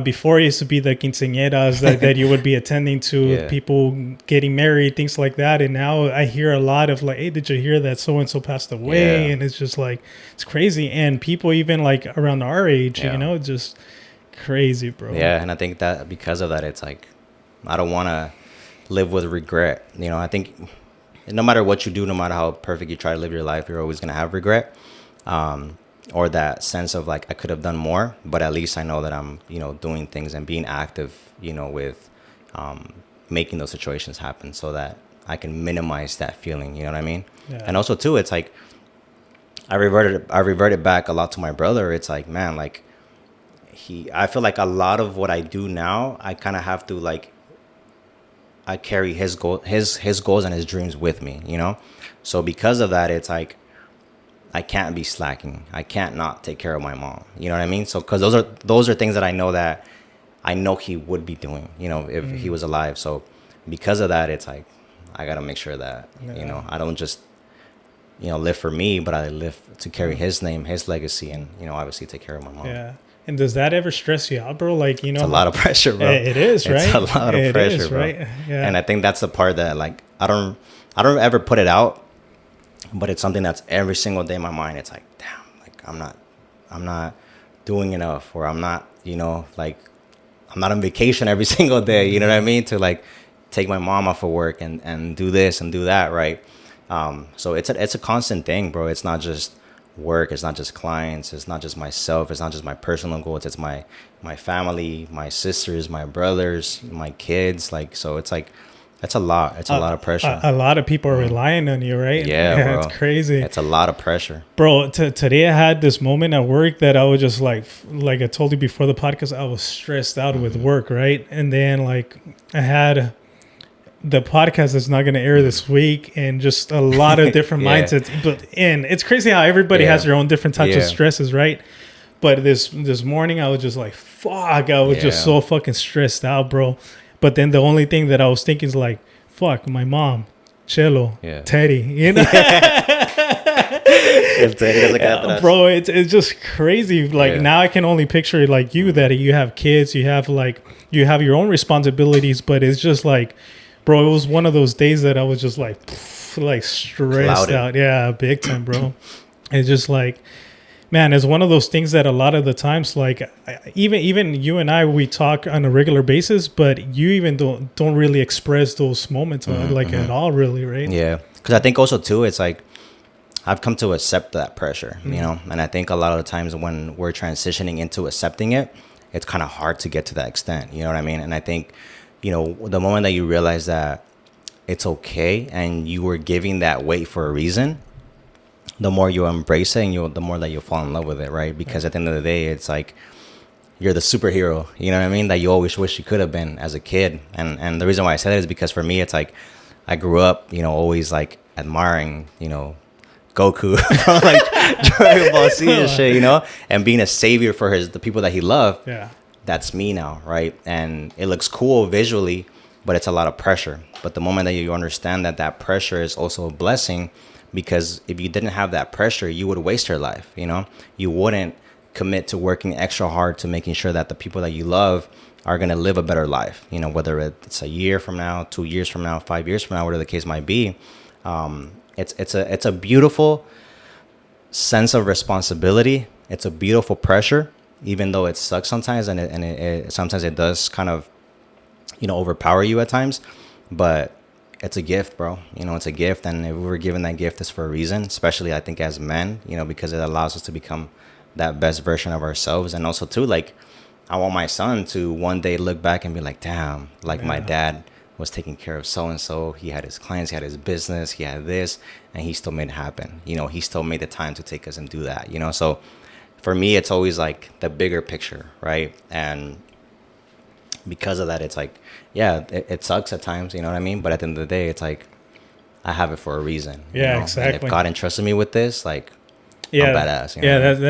Before it used to be the quinceañeras that you would be attending to, people getting married, things like that. And now I hear a lot of like, hey, did you hear that so-and-so passed away? Yeah. And it's just like, it's crazy. And people even like around our age, just crazy, bro. Yeah, and I think that because of that, it's like, I don't want to live with regret. I think no matter what you do, no matter how perfect you try to live your life, you're always going to have regret. Or that sense of like, I could have done more, but at least I know that I'm, doing things and being active, with making those situations happen so that I can minimize that feeling, you know what I mean? Yeah. And also too, it's like, I reverted back a lot to my brother. It's like, man, like I feel like a lot of what I do now, I kind of have to like, I carry his goals and his dreams with me, So because of that, it's like, I can't be slacking. I can't not take care of my mom. You know what I mean? So, because those are things that I know he would be doing, if he was alive. So because of that, it's like, I got to make sure that, I don't just, live for me, but I live to carry his name, his legacy, and, obviously take care of my mom. Yeah. And does that ever stress you out, bro? Like, it's a lot of pressure, bro. It is, right? It's a lot of pressure, bro. Right? Yeah. And I think that's the part that like, I don't ever put it out. But it's something that's every single day in my mind. It's like, damn, like I'm not doing enough, or I'm not, like I'm not on vacation every single day. You know what I mean? To like take my mom off of work and do this and do that, right? So it's a constant thing, bro. It's not just work. It's not just clients. It's not just myself. It's not just my personal goals. It's my family, my sisters, my brothers, my kids. Like, so it's like. It's a lot. It's a lot of pressure. A lot of people are relying on you, right? Yeah, bro. It's crazy. It's a lot of pressure. Bro, today I had this moment at work that I was just like I told you before the podcast, I was stressed out with work, right? And then like I had the podcast that's not going to air this week, and just a lot of different mindsets. And it's crazy how everybody has their own different types of stresses, right? But this morning I was just like, fuck, I was just so fucking stressed out, bro. But then the only thing that I was thinking is like, fuck, my mom, Chelo, Teddy, bro, it's just crazy. Like now I can only picture like you, that you have kids, you have your own responsibilities, but it's just like, bro, it was one of those days that I was just like, like stressed Clouded. out. Yeah, big time, bro. It's just like, man, it's one of those things that a lot of the times, like even you and I, we talk on a regular basis, but you even don't really express those moments at all, really, right? Yeah, because I think also too, it's like I've come to accept that pressure, you know, and I think a lot of the times when we're transitioning into accepting it, it's kind of hard to get to that extent, you know what I mean? And I think, you know, the moment that you realize that it's okay and you were giving that weight for a reason, the more you embrace it and the more that you'll fall in love with it, right? Because at the end of the day, it's like you're the superhero, you know what I mean? That you always wish you could have been as a kid. And the reason why I say that is because for me, it's like I grew up, you know, always like admiring, you know, Goku from like Dragon Ball Z and shit, you know, and being a savior for the people that he loved. Yeah. That's me now, right? And it looks cool visually, but it's a lot of pressure. But the moment that you understand that that pressure is also a blessing, because if you didn't have that pressure, you would waste your life, you know? You wouldn't commit to working extra hard to making sure that the people that you love are going to live a better life, you know, whether it's a year from now, 2 years from now, 5 years from now, whatever the case might be. It's a beautiful sense of responsibility. It's a beautiful pressure, even though it sucks sometimes, and it sometimes it does kind of, you know, overpower you at times. But it's a gift, bro. You know, it's a gift, and if we were given that gift, it's for a reason. Especially, I think, as men, you know, because it allows us to become that best version of ourselves, and also too, like, I want my son to one day look back and be like, damn, like my dad was taking care of so-and-so. He had his clients, he had his business, he had this, and he still made it happen. You know, he still made the time to take us and do that, you know? So for me, it's always like the bigger picture, right? And because of that, it's like, yeah, it sucks at times, you know what I mean? But at the end of the day, it's like, I have it for a reason. Yeah, you know? exactly. And if God entrusted me with this, like, Yeah, I'm badass. You know yeah, what I mean?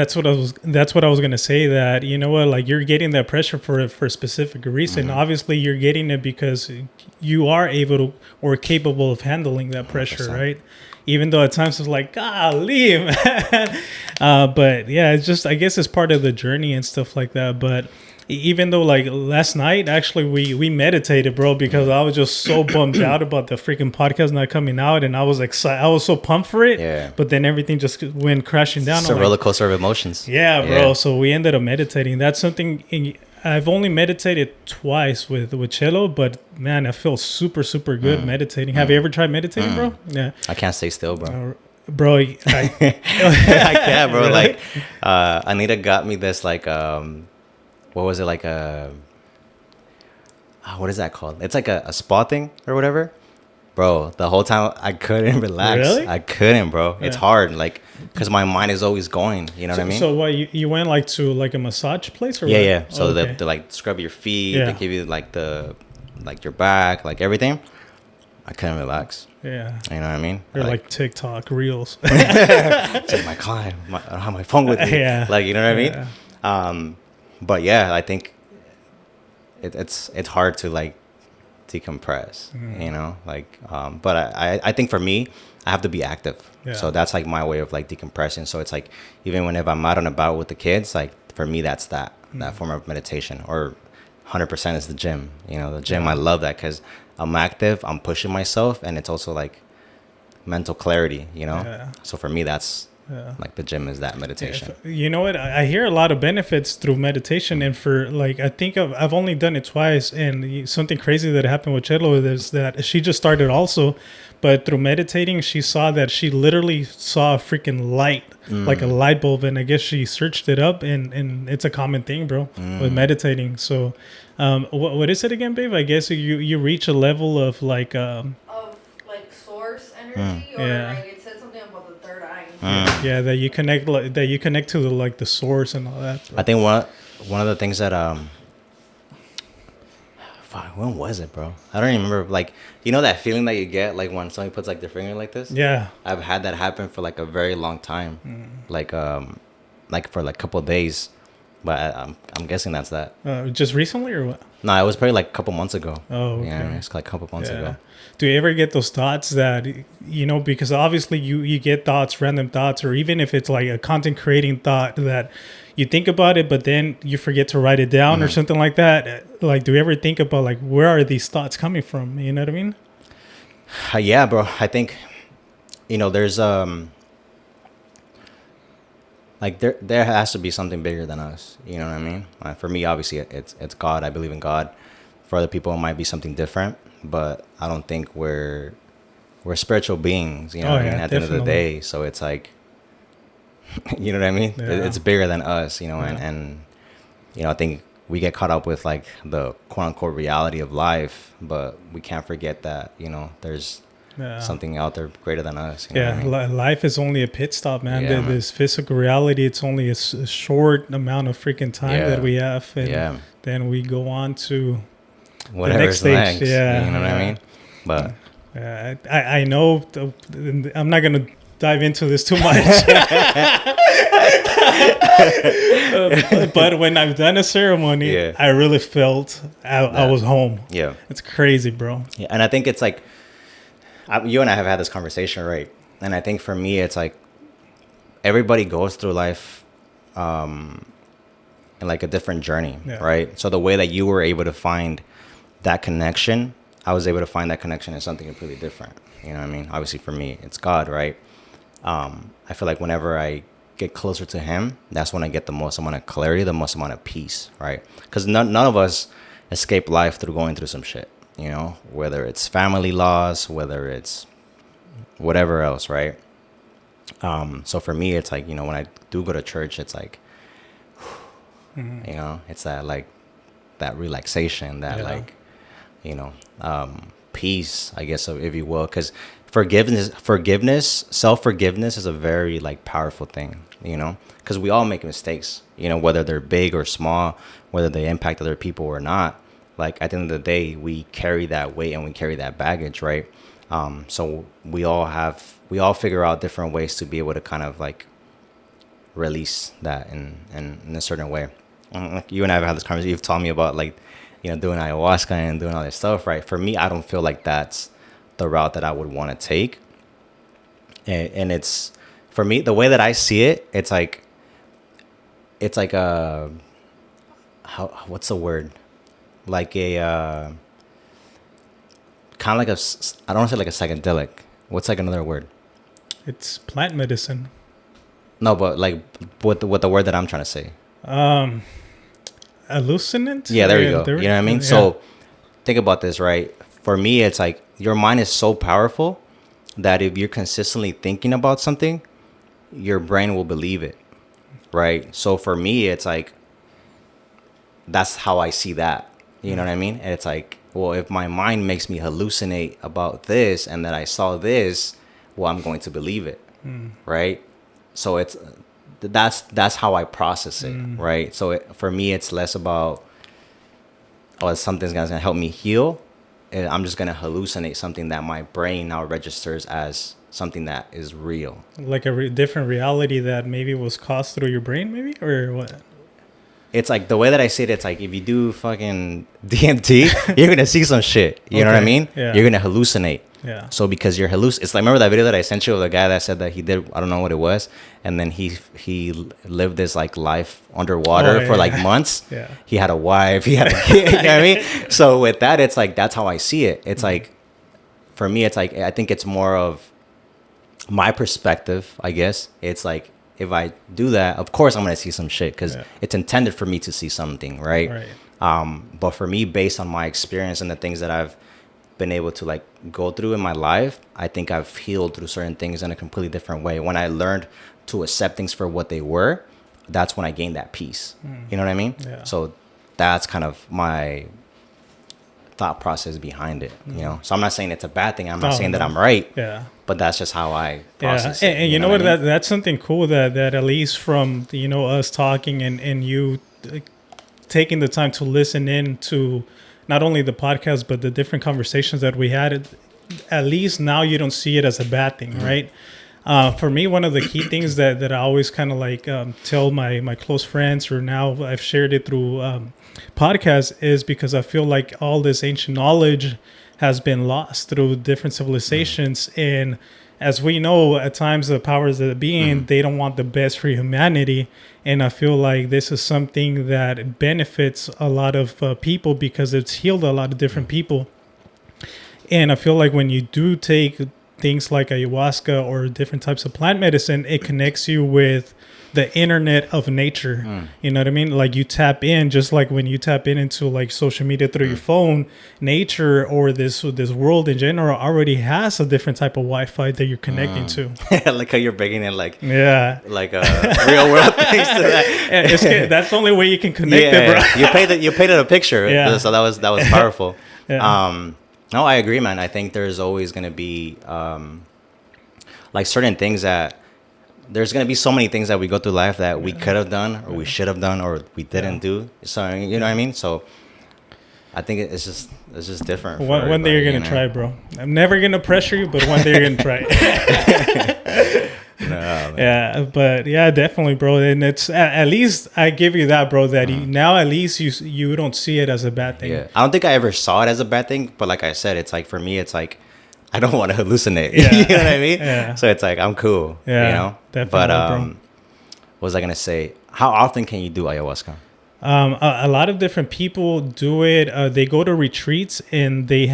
that's what I was gonna say. That, you know what, like, you're getting that pressure for a specific reason. Obviously, you're getting it because you are able to or capable of handling that pressure, 100%. right? Even though at times it's like, golly, man. But yeah, it's just, I guess it's part of the journey and stuff like that. But even though, like, last night, actually, we meditated, bro, because I was just so bummed out about the freaking podcast not coming out, and I was excited. I was so pumped for it. Yeah. But then everything just went crashing down. It's a I'm roller like, coaster of emotions. yeah, bro. So we ended up meditating. That's something I've only meditated twice with Cello, but man, I feel super, super good meditating. Have you ever tried meditating, bro? Yeah. I can't stay still, bro. Bro, I can't, bro. Really? Like, Anita got me this, like, what was it, like what is that called? It's like a spa thing or whatever. Bro, the whole time I couldn't relax. Really? I couldn't, bro. It's Yeah. hard, like, because my mind is always going. You know what I mean? So what, you went like to like a massage place or yeah, what? yeah. So Oh, okay. they like scrub your feet. Yeah. They give you like your back, like everything. I couldn't relax. Yeah. You know what I mean? They're like TikTok reels. it's like my client. I don't have my phone with me. Yeah. Like, you know what I mean? Yeah. But yeah, I think it's hard to like decompress, you know, like, but I think for me, I have to be active. Yeah. So that's like my way of like decompressing. So it's like, even whenever I'm out and about with the kids, like for me, that's that form of meditation. Or 100% is the gym. You know, the gym, I love that because I'm active, I'm pushing myself, and it's also like mental clarity, you know? Yeah. So for me, that's like the gym is that meditation. You know what? I hear a lot of benefits through meditation, and for like, I think I've only done it twice, and something crazy that happened with Chelo is that she just started also, but through meditating, she saw that she literally saw a freaking light, like a light bulb, and I guess she searched it up, and it's a common thing, bro, with meditating. So, what is it again, babe? I guess you reach a level of like Of like source energy, or Yeah. like it said something about the third eye. yeah, that you connect to the source and all that. I think one of the things that fuck, when was it, bro? I don't even remember. Like, you know that feeling that you get like when somebody puts like their finger like this? Yeah. I've had that happen for like a very long time, like for like a couple of days, but I'm guessing that's that. Just recently or what? No, it was probably like a couple months ago. Oh, Yeah, okay. it's like a couple months ago. Do you ever get those thoughts that, you know, because obviously you get thoughts, random thoughts, or even if it's like a content creating thought that you think about it, but then you forget to write it down or something like that. Like, do you ever think about like, where are these thoughts coming from? You know what I mean? Yeah, bro. I think there's like there has to be something bigger than us. You know what I mean? For me, obviously, it's God. I believe in God. For other people, it might be something different, but I don't think we're spiritual beings. You know what I mean? At the end of the day, so it's like, you know what I mean? Yeah. It's bigger than us. You know, Yeah. and I think we get caught up with like the quote unquote reality of life, but we can't forget that there's something out there greater than us. You know what I mean? Life is only a pit stop, man. Yeah, man. This physical reality, it's only a short amount of freaking time that we have, and then we go on to Whatever's the next stage. Yeah, you know what I mean? But I know I'm not gonna dive into this too much. But when I've done a ceremony, I really felt I was home. Yeah, it's crazy, bro. Yeah, and I think it's like you and I have had this conversation, right? And I think for me, it's like everybody goes through life in like a different journey, right? So the way that you were able to find that connection, I was able to find that connection in something completely different. You know what I mean? Obviously, for me, it's God, right? I feel like whenever I get closer to Him, that's when I get the most amount of clarity, the most amount of peace, right? Because none of us escape life through going through some shit, whether it's family loss, whether it's whatever else, right? So for me, it's like, when I do go to church, it's like, it's that like that relaxation, that like, peace, I guess, if you will, because forgiveness, self-forgiveness is a very like powerful thing, because we all make mistakes, whether they're big or small, whether they impact other people or not. Like at the end of the day, we carry that weight and we carry that baggage, right? So we all figure out different ways to be able to kind of like release that in a certain way. You and I have had this conversation. You've taught me about like, doing ayahuasca and doing all this stuff, right? For me, I don't feel like that's the route that I would want to take. And it's, for me, the way that I see it, it's like a, what's the word? Like a, kind of like I don't want to say like a psychedelic. What's like another word? It's plant medicine. No, but like what the word that I'm trying to say. Hallucinant? Yeah, there you go. You know what I mean? Yeah. So think about this, right? For me, it's like your mind is so powerful that if you're consistently thinking about something, your brain will believe it, right? So for me, it's like, that's how I see that. You know what I mean? And it's like, well, if my mind makes me hallucinate about this and that I saw this, well, I'm going to believe it, right? So that's how I process it, right? So for me, it's less about, something's going to help me heal. And I'm just going to hallucinate something that my brain now registers as something that is real. Like a different reality that maybe was caused through your brain, maybe? Or what? It's like, the way that I see it, it's like if you do fucking DMT, you're going to see some shit. You know what I mean? Yeah. You're going to hallucinate. Yeah. So because you're it's like, remember that video that I sent you of the guy that said that he did, I don't know what it was, and then he lived this like life underwater for like months. Yeah. He had a wife, he had a kid, you know what I mean? So with that, it's like, that's how I see it. It's like, for me, it's like, I think it's more of my perspective, I guess. It's like, if I do that, of course I'm going to see some shit, because it's intended for me to see something, right? But for me, based on my experience and the things that I've been able to like go through in my life, I think I've healed through certain things in a completely different way. When I learned to accept things for what they were, that's when I gained that peace. You know what I mean? Yeah. So that's kind of my thought process behind it, So I'm not saying it's a bad thing. I'm not saying that I'm right. Yeah. But that's just how I process it. And you know what? I mean? That's something cool that at least from, us talking and you taking the time to listen in to not only the podcast, but the different conversations that we had, at least now you don't see it as a bad thing, right? For me, one of the key things that I always kind of like tell my close friends, or now I've shared it through podcasts, is because I feel like all this ancient knowledge has been lost through different civilizations. And as we know, at times the powers that be, they don't want the best for humanity. And I feel like this is something that benefits a lot of people, because it's healed a lot of different people. And I feel like when you do take things like ayahuasca or different types of plant medicine, it connects you with the internet of nature. You know what I mean? Like you tap in, just like when you tap into like social media through your phone, nature or this world in general already has a different type of Wi-Fi that you're connecting to. Like how you're bringing in like Yeah. like real world things to that. That's the only way you can connect it, bro. You painted a picture. Yeah. So that was powerful. Yeah. No, I agree, man. I think there's always gonna be like certain things that there's gonna be so many things that we go through life that we could have done or we should have done or we didn't do. So you know what I mean? So I think it's just different. One day you're gonna try, bro. I'm never gonna pressure you, but one day you're gonna try. Yeah, but yeah, definitely, bro. And it's at least I give you that, bro. That now at least you don't see it as a bad thing. Yeah, I don't think I ever saw it as a bad thing, but like I said, it's like for me, it's like I don't want to hallucinate. Yeah. You know what I mean? Yeah. So it's like I'm cool. Yeah, you know. definitely, But bro. what was I gonna say? How often can you do ayahuasca? A lot of different people do it. They go to retreats and they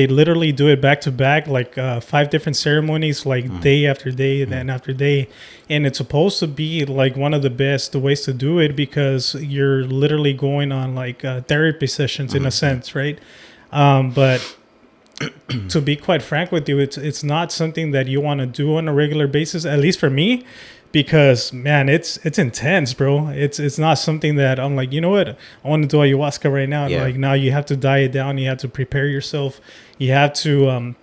literally do it back to back, like 5 different ceremonies, like day after day, then after day. And it's supposed to be like one of the best ways to do it because you're literally going on like therapy sessions in a sense, right? But to be quite frank with you, it's not something that you want to do on a regular basis, at least for me. Because man, it's intense, bro. It's not something that I'm like, you know what, I want to do ayahuasca right now. Yeah. Like now you have to diet down, you have to prepare yourself, you have to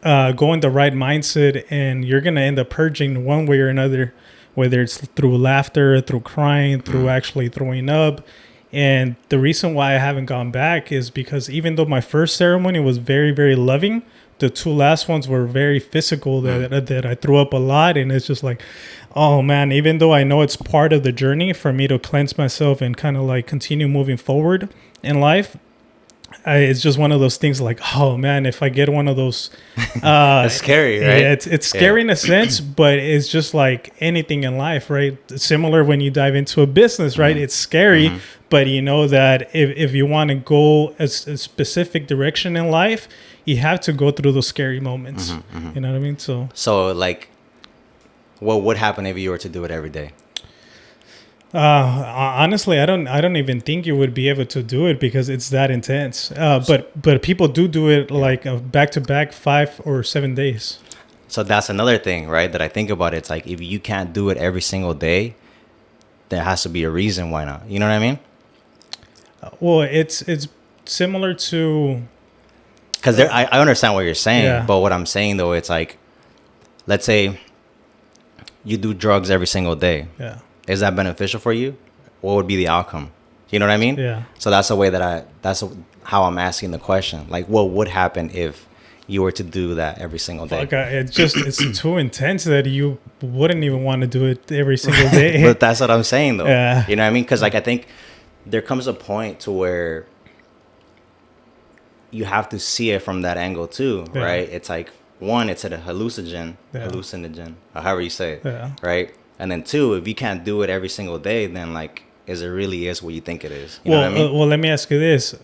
go in the right mindset, and you're gonna end up purging one way or another, whether it's through laughter, through crying, through actually throwing up. And the reason why I haven't gone back is because even though my first ceremony was very, very loving, the 2 last ones were very physical that I threw up a lot. And it's just like, oh man, even though I know it's part of the journey for me to cleanse myself and kind of like continue moving forward in life, it's just one of those things like, oh man, if I get one of those, It's scary, right? Yeah, it's scary in a sense, but it's just like anything in life, right? Similar when you dive into a business, right? It's scary, but you know that if you want to go a specific direction in life, you have to go through those scary moments. You know what I mean? So like, what would happen if you were to do it every day? honestly, I don't even think you would be able to do it because it's that intense. But people do it like back to back 5 or 7 days. So that's another thing, right? That I think about. It's like if you can't do it every single day, there has to be a reason why not. You know what I mean? Well, it's similar to. Because I understand what you're saying, Yeah. but what I'm saying though, it's like, let's say you do drugs every single day. Yeah. Is that beneficial for you? What would be the outcome? You know what I mean? Yeah. So that's the way that's how I'm asking the question. Like, what would happen if you were to do that every single day? Like it's too intense that you wouldn't even want to do it every single day. But that's what I'm saying though. Yeah. You know what I mean? Because like I think there comes a point to where you have to see it from that angle too, Yeah. right? It's like, one, it's a hallucinogen, or however you say it, Yeah. right? And then 2, if you can't do it every single day, then like, is it really is what you think it is? You know what I mean? Well, let me ask you this: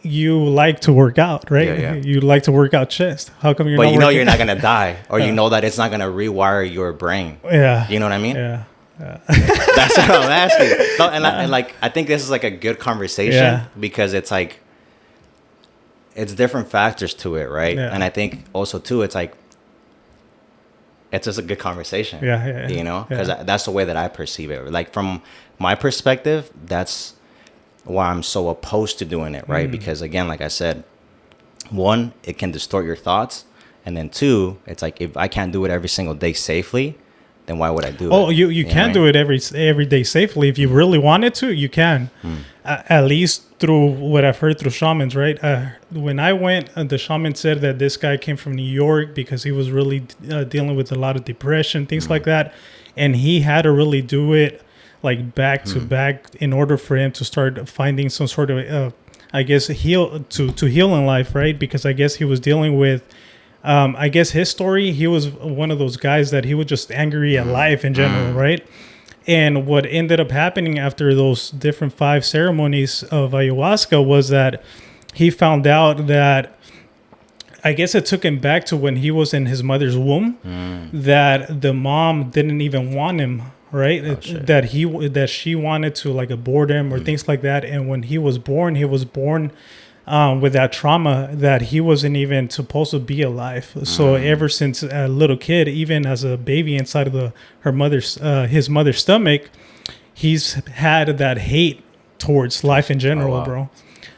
you like to work out, right? Yeah. You like to work out chest. How come you're? But not you know working- you're not gonna die, or Yeah. you know that it's not gonna rewire your brain. Yeah. You know what I mean? Yeah. That's what I'm asking. No, and like I think this is like a good conversation Yeah. because it's like it's different factors to it, right? Yeah. And I think also too, it's like it's just a good conversation. Yeah. You know, because Yeah. that's the way that I perceive it. Like from my perspective, that's why I'm so opposed to doing it, right? Because again, like I said, 1, it can distort your thoughts, and then 2, it's like if I can't do it every single day safely, then why would I do it? Oh, you know can what I do mean? it every day safely if you really wanted to. You can, at least through what I've heard through shamans, right? When I went, the shaman said that this guy came from New York because he was really dealing with a lot of depression, things like that, and he had to really do it like back to back in order for him to start finding some sort of, I guess, to heal in life, right? Because I guess he was dealing with. I guess his story, he was one of those guys that he was just angry at life in general, right? And what ended up happening after those different 5 ceremonies of ayahuasca was that he found out that I guess it took him back to when he was in his mother's womb, that the mom didn't even want him, right? That she wanted to like abort him or things like that. And when he was born with that trauma that he wasn't even supposed to be alive. So ever since a little kid, even as a baby inside of his mother's stomach, he's had that hate towards life in general, bro.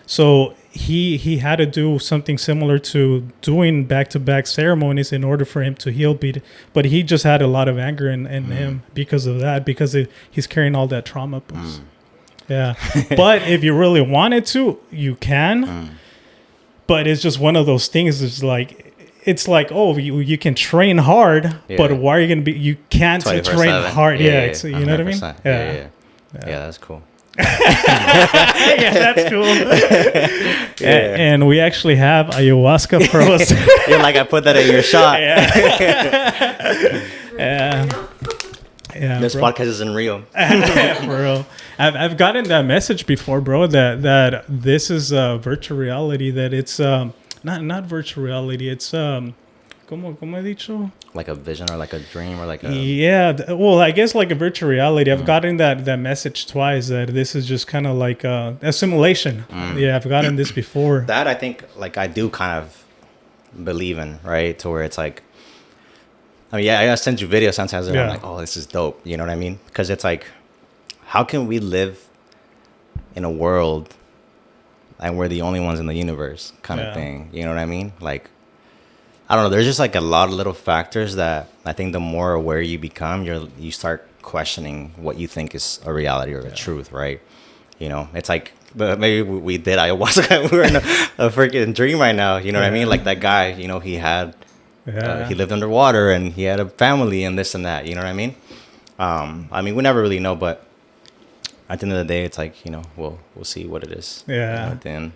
So he had to do something similar to doing back-to-back ceremonies in order for him to heal. But he just had a lot of anger in him because of that, because he's carrying all that trauma. Yeah. But if you really wanted to, you can. But it's just one of those things. It's like, oh, you can train hard, but why are you going to be? You can't train hard. Yeah, you know what I mean? Yeah, that's cool. Yeah, that's cool. And we actually have ayahuasca pros. You're like, I put that in your shot. Yeah, this podcast isn't real. For real. I've gotten that message before, bro, that this is virtual reality, that it's not virtual reality, it's como he dicho? Like a vision or like a dream or like a... Yeah, well, I guess like a virtual reality. I've gotten that message twice, that this is just kind of like a simulation. Yeah, I've gotten this before. That I think, like, I do kind of believe in, right? To where it's like, I mean, I send you videos sometimes and I'm like, oh, this is dope. You know what I mean? Because it's like, how can we live in a world and we're the only ones in the universe kind of thing? You know what I mean? Like, I don't know. There's just like a lot of little factors that I think the more aware you become, you start questioning what you think is a reality or a truth, right? You know, it's like, but maybe we did ayahuasca. We're in a freaking dream right now. You know what I mean? Like that guy, you know, he lived underwater and he had a family and this and that. You know what I mean? I mean, we never really know, but at the end of the day, it's like, you know, we'll see what it is. Yeah. You know, then.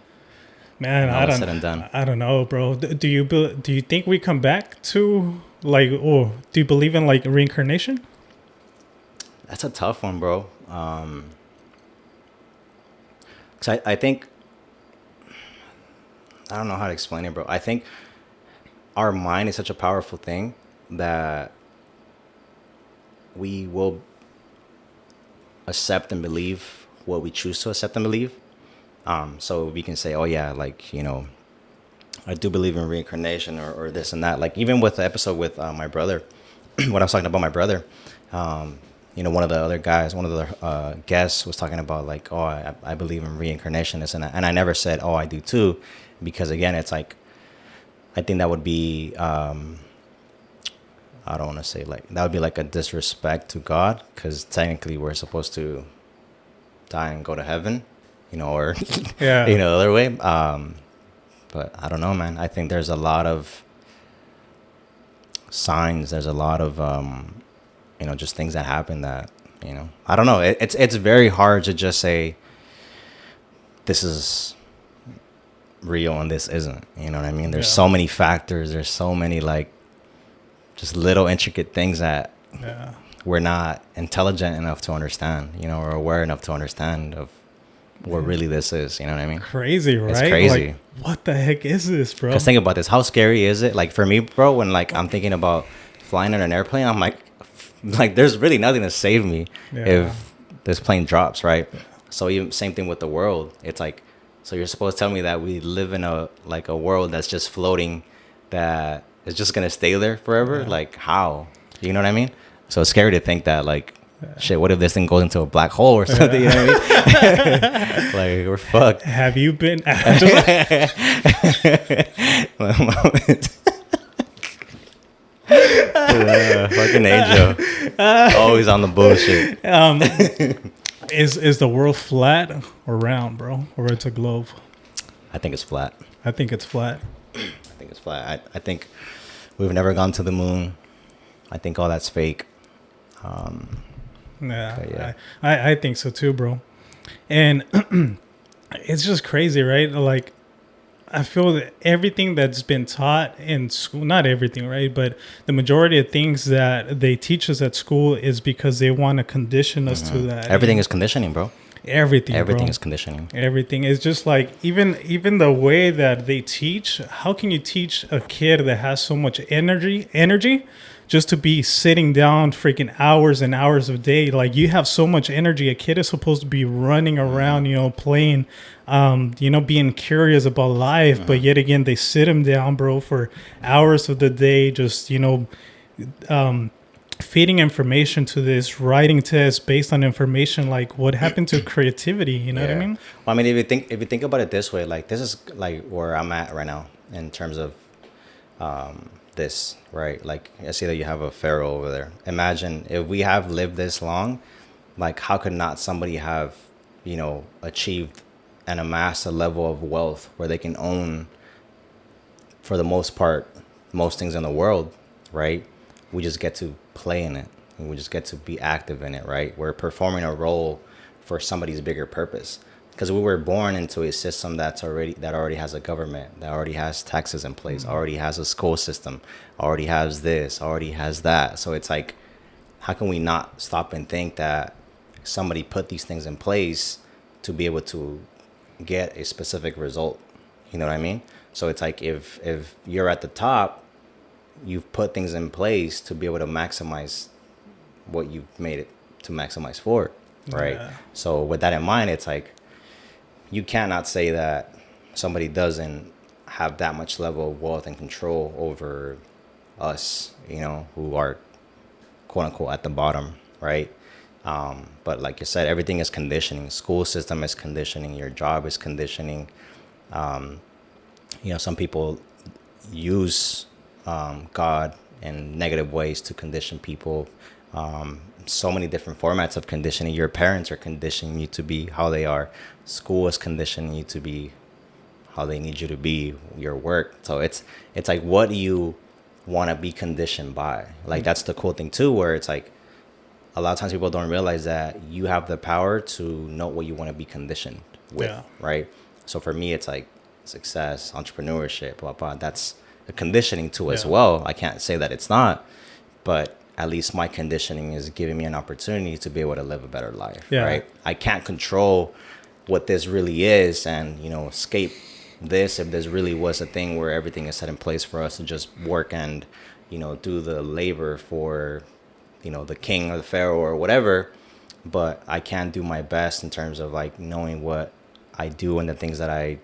Man, I don't know, bro. Do you think we come back to like, do you believe in like reincarnation? That's a tough one, bro. 'Cause I think, I don't know how to explain it, bro. I think our mind is such a powerful thing that we will accept and believe what we choose to accept and believe. So we can say, oh yeah, like, you know, I do believe in reincarnation or this and that. Like even with the episode with my brother, when I was talking about my brother, you know, one of the guests was talking about like, oh, I believe in reincarnation, this and that. And I never said, oh, I do too, because again, it's like, I think that would be, I don't want to say like, that would be like a disrespect to God, because technically we're supposed to die and go to heaven. You know, or, you know, other way. But I don't know, man. I think there's a lot of signs. There's a lot of, you know, just things that happen that, you know, I don't know. It's very hard to just say this is real and this isn't. You know what I mean? There's so many factors. There's so many, like, just little intricate things that we're not intelligent enough to understand, you know, or aware enough to understand of what really this is. You know what I mean? Crazy, right? It's crazy. Like, what the heck is this, bro? Because think about this. How scary is it? Like for me, bro, when like I'm thinking about flying in an airplane, I'm like there's really nothing to save me if this plane drops, right? So even same thing with the world. It's like, so you're supposed to tell me that we live in a world that's just floating, that is just gonna stay there forever? Like how? You know what I mean? So it's scary to think that like, shit, what if this thing goes into a black hole or something? You know what I mean? Like, we're fucked. Have you been? Fucking Angel. Always on the bullshit. Is the world flat or round, bro? Or it's a globe? I think it's flat. I think it's flat. I think it's flat. I think we've never gone to the moon. I think all that's fake. Yeah. I think so too, bro. And it's just crazy, right? Like, I feel that everything that's been taught in school, not everything, right? But the majority of things that they teach us at school is because they want to condition us to that. Everything is conditioning, bro. Everything, bro. is conditioning. Everything is just like even the way that they teach. How can you teach a kid that has so much energy, just to be sitting down freaking hours and hours of day? Like, you have so much energy. A kid is supposed to be running around, playing, being curious about life. But yet again, they sit him down, bro, for hours of the day, just feeding information to this, writing tests based on information. Like, what happened to creativity? You know what I mean? Well, I mean, if you think about it this way, like, this is like where I'm at right now in terms of this, right? Like, I see that you have a pharaoh over there. Imagine if we have lived this long, like, how could not somebody have, achieved and amassed a level of wealth where they can own, for the most part, most things in the world, right? We just get to play in it, and we just get to be active in it, right? We're performing a role for somebody's bigger purpose, because we were born into a system that already has a government, that already has taxes in place, already has a school system, already has this, already has that. So it's like, how can we not stop and think that somebody put these things in place to be able to get a specific result? You know what I mean? So it's like, if you're at the top, you've put things in place to be able to maximize what you've made it to maximize for, right? Yeah. So with that in mind, it's like, you cannot say that somebody doesn't have that much level of wealth and control over us, who are quote unquote at the bottom, right? But like you said, everything is conditioning. School system is conditioning. Your job is conditioning. Some people use God in negative ways to condition people. So many different formats of conditioning. Your parents are conditioning you to be how they are. School is conditioning you to be how they need you to be. Your work. So it's like, what do you want to be conditioned by? Like, that's the cool thing too, where it's like, a lot of times people don't realize that you have the power to know what you want to be conditioned with, right? So for me, it's like success, entrepreneurship, blah, blah. That's a conditioning too as well. I can't say that it's not, but at least my conditioning is giving me an opportunity to be able to live a better life, right? I can't control what this really is and, escape this if this really was a thing where everything is set in place for us to just work and, do the labor for, the king or the pharaoh or whatever. But I can do my best in terms of like knowing what I do and the things that I,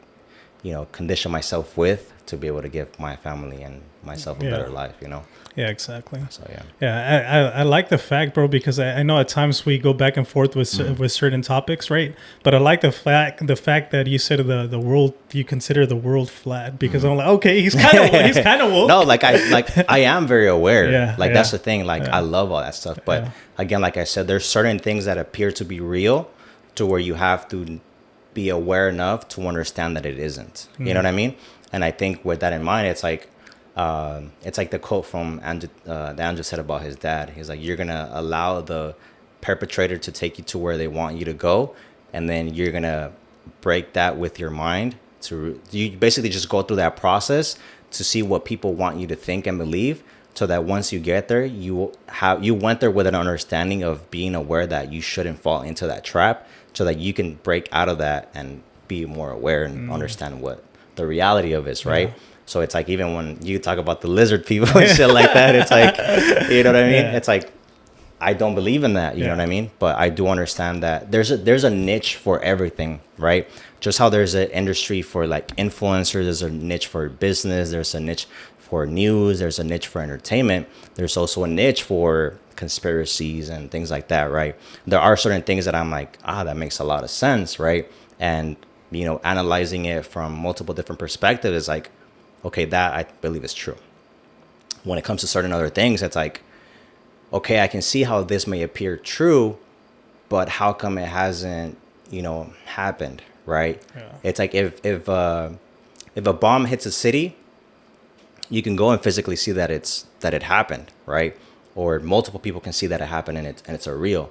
condition myself with to be able to give my family and myself a better life, Yeah, exactly. So I like the fact, bro, because I know at times we go back and forth with certain topics, right? But I like the fact that you said the world, you consider the world flat, because I'm like, okay, he's kind of woke. No, I am very aware. That's the thing. I love all that stuff, but again, like I said, there's certain things that appear to be real, to where you have to be aware enough to understand that it isn't. You know what I mean? And I think with that in mind, it's like the quote from Andrew, that Andrew said about his dad. He's like, you're going to allow the perpetrator to take you to where they want you to go. And then you're going to break that with your mind. You basically just go through that process to see what people want you to think and believe, so that once you get there, you went there with an understanding of being aware that you shouldn't fall into that trap, so that you can break out of that and be more aware and understand what the reality of is, right? So it's like, even when you talk about the lizard people and shit like that, it's like, you know what I mean? It's like, I don't believe in that, you know what I mean? But I do understand that there's a niche for everything, right? Just how there's an industry for like influencers, there's a niche for business, there's a niche for news, there's a niche for entertainment, there's also a niche for conspiracies and things like that, right? There are certain things that I'm like, that makes a lot of sense, right? And, analyzing it from multiple different perspectives is like, okay, that I believe is true. When it comes to certain other things, it's like, okay, I can see how this may appear true, but how come it hasn't, happened, right? It's like, if a bomb hits a city, you can go and physically see that it happened, right? Or multiple people can see that it happened, and it's a real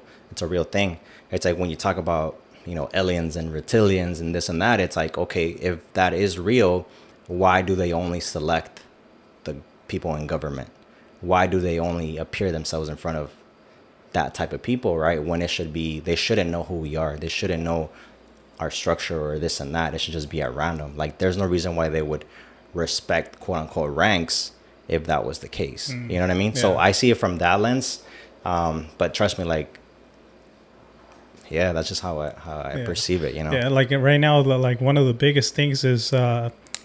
thing. It's like when you talk about, aliens and reptilians and this and that, it's like, okay, if that is real, why do they only select the people in government? Why do they only appear themselves in front of that type of people, right? When it should be, they shouldn't know who we are. They shouldn't know our structure or this and that. It should just be at random. Like, there's no reason why they would respect quote unquote ranks if that was the case. You know what I mean? Yeah. So I see it from that lens. But trust me, like, yeah, that's just how I perceive it, you know? Yeah, like right now, like one of the biggest things is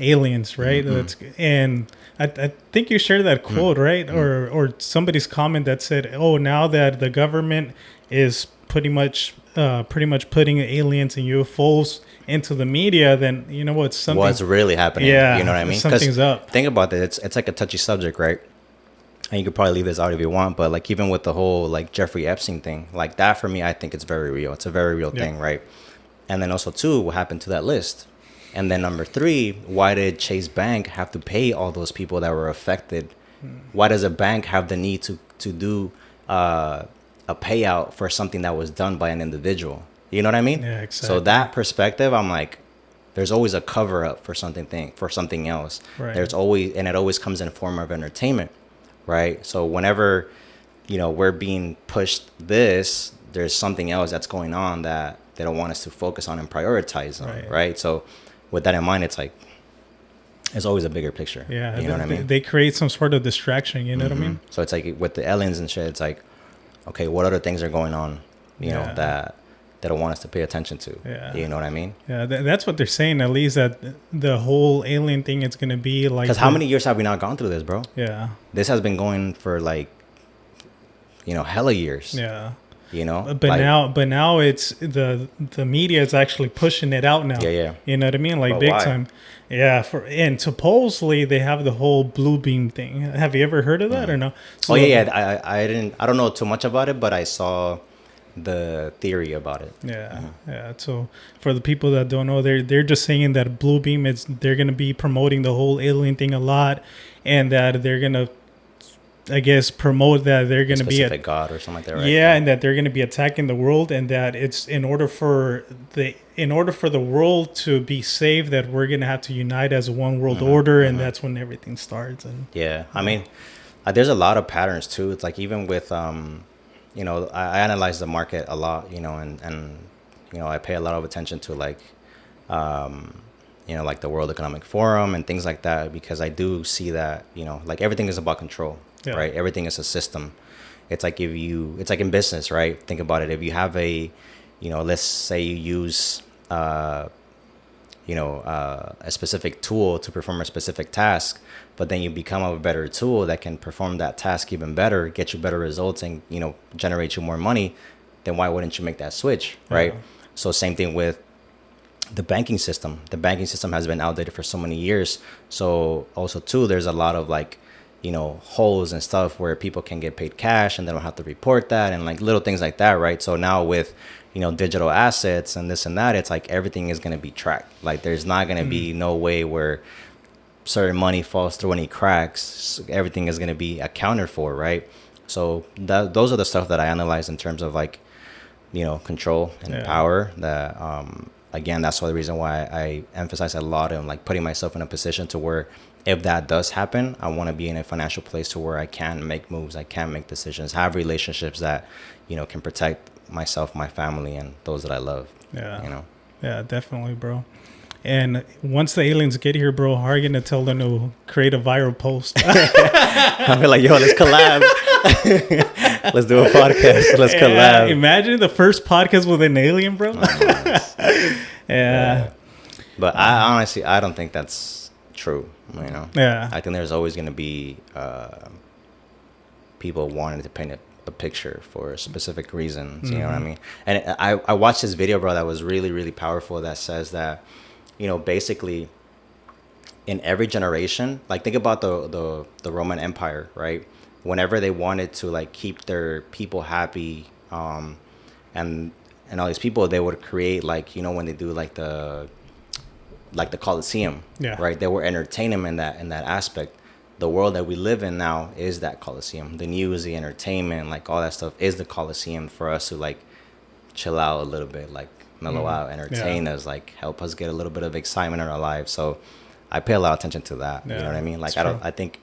aliens, right? And I think you shared that quote, right? Or somebody's comment that said, "Oh, now that the government is pretty much putting aliens and UFOs into the media, then you know what's really happening." Yeah, you know what I mean? something's up. Think about it. It's like a touchy subject, right? And you could probably leave this out if you want, but like even with the whole like Jeffrey Epstein thing, like that for me, I think it's very real. It's a very real thing, right? And then also too, what happened to that list? And then number 3, why did Chase Bank have to pay all those people that were affected? Why does a bank have the need to do a payout for something that was done by an individual? You know what I mean? Yeah, exactly. So that perspective, I'm like, there's always a cover up for something else. Right. There's always, and it always comes in a form of entertainment, right? So whenever, we're being pushed this, there's something else that's going on that they don't want us to focus on and prioritize on, right? So with that in mind, it's like, it's always a bigger picture. Yeah, you know what I mean? They create some sort of distraction. You know what I mean? So it's like with the aliens and shit, it's like, okay, what other things are going on, you know, that they don't want us to pay attention to. Yeah. You know what I mean? Yeah, that's what they're saying. At least that the whole alien thing is going to be like. Because how many years have we not gone through this, bro? Yeah. This has been going for like, hella years. Yeah. But now it's the media is actually pushing it out now. Yeah. You know what I mean? Like But big why? time. Yeah. And supposedly they have the whole blue beam thing. Have you ever heard of that or no? So, I don't know too much about it, but I saw the theory about it. Yeah. So for the people that don't know, they're just saying that blue beam they're gonna be promoting the whole alien thing a lot, and that they're gonna, I guess, promote that they're going to be a god or something like that, right? Yeah, and that they're going to be attacking the world, and that it's in order for the world to be saved, that we're going to have to unite as one world order, and that's when everything starts. And I mean, there's a lot of patterns too. It's like even with I analyze the market a lot, and I pay a lot of attention to like like the World Economic Forum and things like that, because I do see that like everything is about control. Yeah. Right, everything is a system. It's like it's like in business, right? Think about it. If you have let's say you use a specific tool to perform a specific task, but then you become a better tool that can perform that task even better, get you better results, and generate you more money, then why wouldn't you make that switch, right? So same thing with the banking system. The banking system has been outdated for so many years. So also too, there's a lot of like holes and stuff where people can get paid cash and they don't have to report that, and like little things like that, right? So now with digital assets and this and that, it's like everything is going to be tracked. Like there's not going to be no way where certain money falls through any cracks. Everything is going to be accounted for, right? So those are the stuff that I analyze in terms of like control and power. That again, that's the reason why I emphasize a lot on like putting myself in a position to where if that does happen, I want to be in a financial place to where I can make moves, I can make decisions, have relationships that, can protect myself, my family, and those that I love. Yeah. Yeah, definitely, bro. And once the aliens get here, bro, how are you going to tell them to create a viral post? I'll be like, yo, let's collab. Let's do a podcast. Let's collab. Imagine the first podcast with an alien, bro. Yeah. But I honestly, I don't think that's true. Yeah. I think there's always going to be people wanting to paint a picture for specific reasons. You know what I mean? And I watched this video, bro, that was really, really powerful, that says that, basically in every generation, like think about the Roman Empire, right? Whenever they wanted to like keep their people happy, and all these people, they would create like, when they do like the Colosseum, right? They were entertaining in that aspect. The world that we live in now is that Colosseum. The news, the entertainment, like all that stuff is the Colosseum for us to like chill out a little bit, like mellow out, entertain us, like help us get a little bit of excitement in our lives. So I pay a lot of attention to that. You know what I mean? Like I think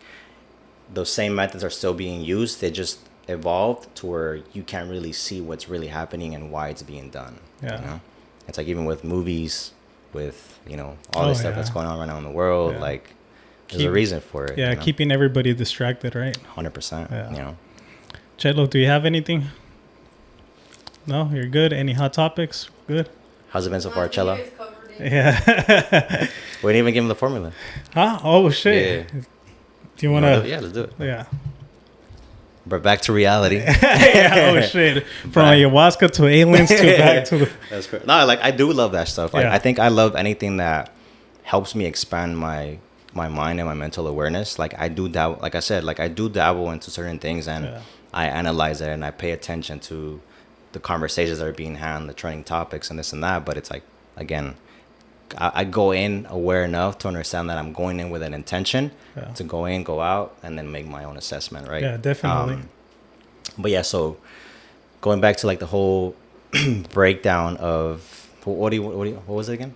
those same methods are still being used. They just evolved to where you can't really see what's really happening and why it's being done. Yeah. You know? It's like even with movies, with, you know, all this stuff that's going on right now in the world, Yeah. like there's a reason for it. Yeah, you know? keeping everybody distracted, right? 100%. Yeah. You know. Chetlo, do you have anything? No, you're good. Any hot topics? Good. How's it been so No, far, I think you Cello? guys covered it. Yeah. We didn't even give him the formula. Huh? Oh shit. Yeah. Do you want to? Yeah, let's do it. Yeah. But back to reality. Yeah. Oh shit. From Back. ayahuasca to aliens to back to the. That's correct. No, like I do love that stuff. Like Yeah. I think I love anything that helps me expand my mind and my mental awareness. Like I do dabble, like I said, like I do dabble into certain things, and Yeah. I analyze it and I pay attention to the conversations that are being had and the trending topics and this and that. But it's like, again, I go in aware enough to understand that I'm going in with an intention Yeah. to go in, go out, and then make my own assessment, right? Yeah, definitely. But yeah, so going back to like the whole breakdown of what was it again?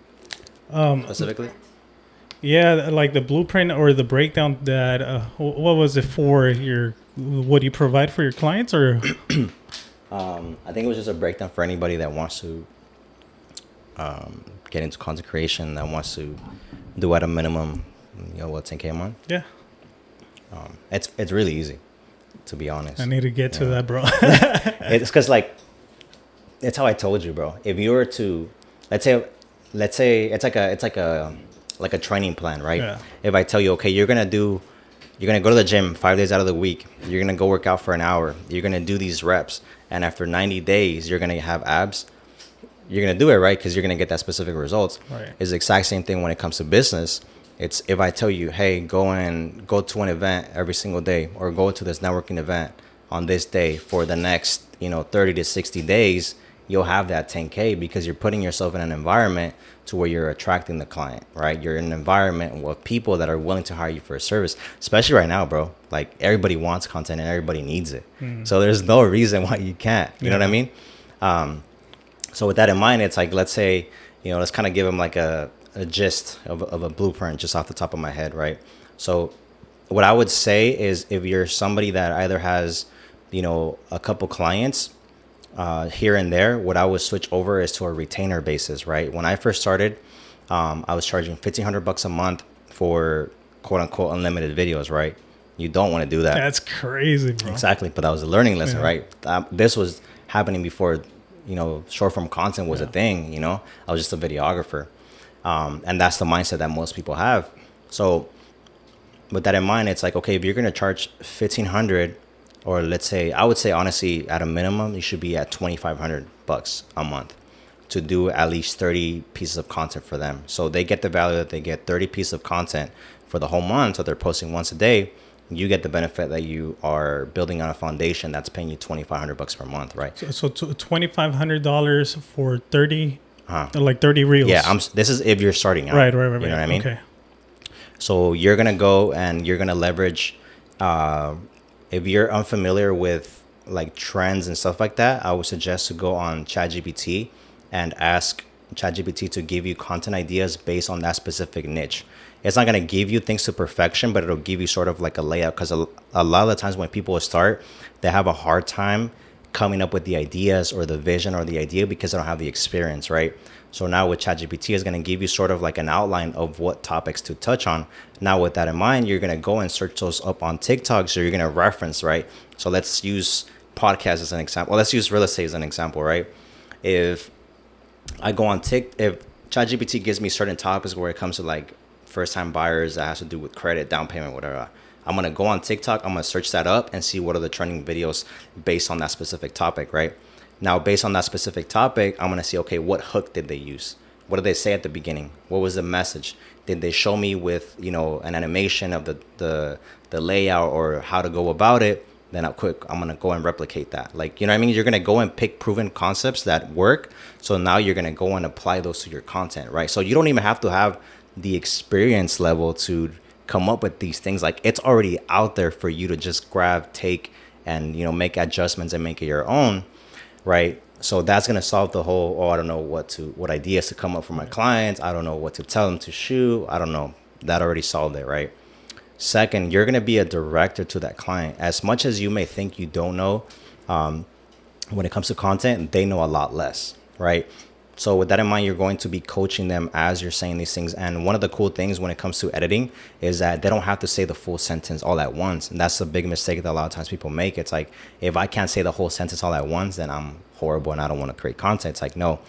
Specifically? Yeah, like the blueprint or the breakdown that what was it for your what do you provide for your clients or I think it was just a breakdown for anybody that wants to get into content creation, that wants to do at a minimum, 10K a month. yeah. It's really easy, to be honest. I need to get to that, bro. It's because like it's how I told you, bro. If you were to let's say it's like a training plan, right? Yeah. If I tell you, okay, you're gonna go to the gym 5 days out of the week, you're gonna go work out for an hour, you're gonna do these reps, and after 90 days you're gonna have abs, you're gonna do it, right? Because you're gonna get that specific results. Right. It's the exact same thing when it comes to business. It's if I tell you, hey, go to an event every single day, or go to this networking event on this day for the next 30 to 60 days, you'll have that 10K because you're putting yourself in an environment to where you're attracting the client, right? You're in an environment with people that are willing to hire you for a service, especially right now, bro. Like everybody wants content and everybody needs it. So there's no reason why you can't, you know what I mean? So with that in mind, it's like, let's say, let's kind of give them like a gist of a blueprint just off the top of my head, right? So what I would say is if you're somebody that either has, a couple clients here and there, what I would switch over is to a retainer basis, right? When I first started, I was charging $1,500 a month for quote unquote unlimited videos, right? You don't want to do that. That's crazy, bro. Exactly. But that was a learning lesson, Yeah. right? This was happening before, short form content was a thing, I was just a videographer. And that's the mindset that most people have. So with that in mind, it's like, okay, if you're going to charge $1,500, or let's say, I would say, honestly, at a minimum, you should be at $2,500 a month to do at least 30 pieces of content for them. So they get the value that they get 30 pieces of content for the whole month. So they're posting once a day. You get the benefit that you are building on a foundation that's paying you $2,500 per month, right? So $2,500 for 30, like 30 reels. Yeah, this is if you're starting out. Right. You know what I mean? Okay. So you're gonna go and you're gonna leverage. If you're unfamiliar with like trends and stuff like that, I would suggest to go on ChatGPT and ask ChatGPT to give you content ideas based on that specific niche. It's not gonna give you things to perfection, but it'll give you sort of like a layout. Because a lot of the times when people start, they have a hard time coming up with the ideas or the vision or the idea because they don't have the experience, right? So now with ChatGPT is going to give you sort of like an outline of what topics to touch on. Now with that in mind, you're going to go and search those up on TikTok. So you're going to reference, right? So let's use podcast as an example. Well, let's use real estate as an example, right? If I go on if ChatGPT gives me certain topics where it comes to like first time buyers that has to do with credit, down payment, whatever, I'm going to go on TikTok. I'm going to search that up and see what are the trending videos based on that specific topic, right? Now, based on that specific topic, I'm going to see, okay, what hook did they use? What did they say at the beginning? What was the message? Did they show me with, an animation of the layout or how to go about it? Then I'm going to go and replicate that. Like, you know what I mean? You're going to go and pick proven concepts that work. So now you're going to go and apply those to your content, right? So you don't even have to have the experience level to come up with these things. Like it's already out there for you to just grab, take, and, make adjustments and make it your own. Right. So that's going to solve the whole, I don't know what ideas to come up for my clients. I don't know what to tell them to shoot. I don't know. That already solved it. Right. Second, you're going to be a director to that client. As much as you may think you don't know, when it comes to content, they know a lot less, right? So with that in mind, you're going to be coaching them as you're saying these things. And one of the cool things when it comes to editing is that they don't have to say the full sentence all at once. And that's a big mistake that a lot of times people make. It's like, if I can't say the whole sentence all at once, then I'm horrible and I don't want to create content. It's like, no,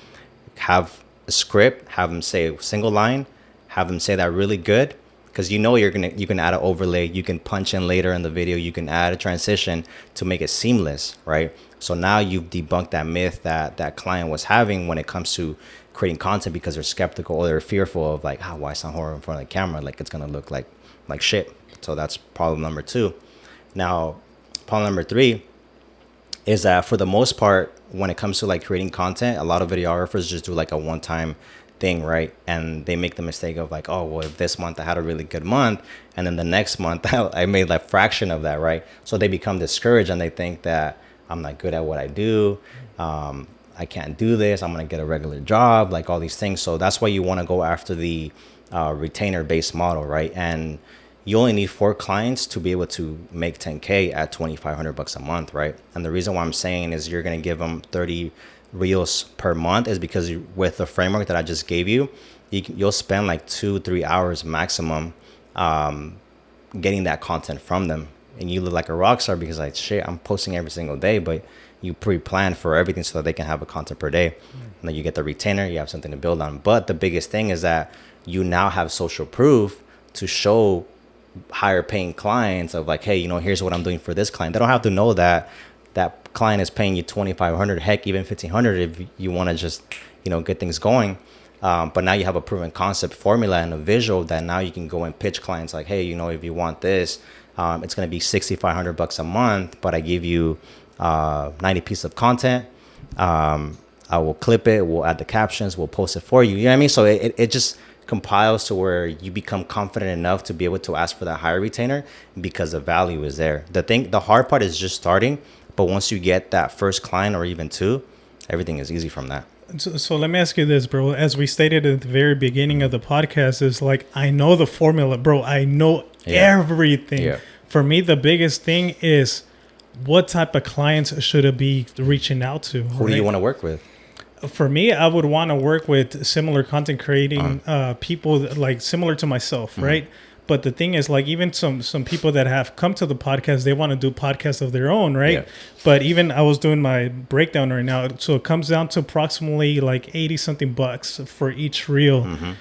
have a script, have them say a single line, have them say that really good. Because you can add an overlay, you can punch in later in the video, you can add a transition to make it seamless, right? So now you've debunked that myth that client was having when it comes to creating content, because they're skeptical or they're fearful of like, why sound horrible in front of the camera? Like it's gonna look like shit. So that's problem number 2. Now, problem number 3 is that for the most part, when it comes to like creating content, a lot of videographers just do like a one-time thing, right? And they make the mistake of like, oh, well, if this month I had a really good month, and then the next month I made like fraction of that, right? So they become discouraged and they think that I'm not good at what I do. I can't do this. I'm gonna get a regular job, like all these things. So that's why you want to go after the retainer-based model, right? And you only need 4 clients to be able to make 10K at $2,500 a month, right? And the reason why I'm saying is you're gonna give them 30 reels per month is because with the framework that I just gave you'll spend like 2-3 hours maximum getting that content from them, and you look like a rock star because like, shit, I'm posting every single day, but you pre-plan for everything so that they can have a content per day. And then you get the retainer, you have something to build on. But the biggest thing is that you now have social proof to show higher paying clients of like, hey, here's what I'm doing for this client. They don't have to know that client is paying you $2,500, heck, even $1,500 if you want to just, get things going. But now you have a proven concept formula and a visual that now you can go and pitch clients like, hey, if you want this, it's going to be $6,500 a month, but I give you 90 pieces of content. I will clip it. We'll add the captions. We'll post it for you. You know what I mean? So it just compiles to where you become confident enough to be able to ask for that higher retainer because the value is there. The hard part is just starting. But once you get that first client or even 2, everything is easy from that. So let me ask you this, bro. As we stated at the very beginning of the podcast, is like, I know the formula, bro. I know everything. Yeah. For me, the biggest thing is what type of clients should I be reaching out to? Who do you want to work with? For me, I would want to work with similar content creating people like similar to myself, right? But the thing is, like, even some people that have come to the podcast, they want to do podcasts of their own, right? Yeah. But even I was doing my breakdown right now, so it comes down to approximately like 80 something bucks for each reel. Mm-hmm.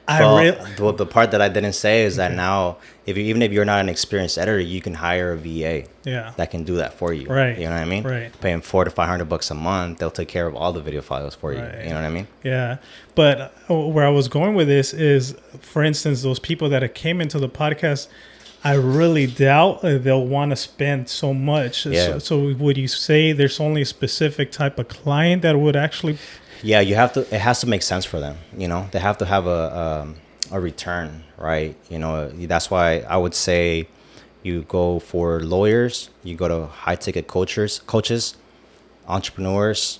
The part that I didn't say is that now, even if you're not an experienced editor, you can hire a VA that can do that for you. Right. You know what I mean? Right. Paying $400 to $500 a month, they'll take care of all the video files for you. Right. You know what I mean? Yeah. But where I was going with this is, for instance, those people that came into the podcast, I really doubt they'll want to spend so much. Yeah. So would you say there's only a specific type of client that would actually... Yeah, it has to make sense for them. They have to have a return, right? That's why I would say you go for lawyers, you go to high ticket coaches, entrepreneurs,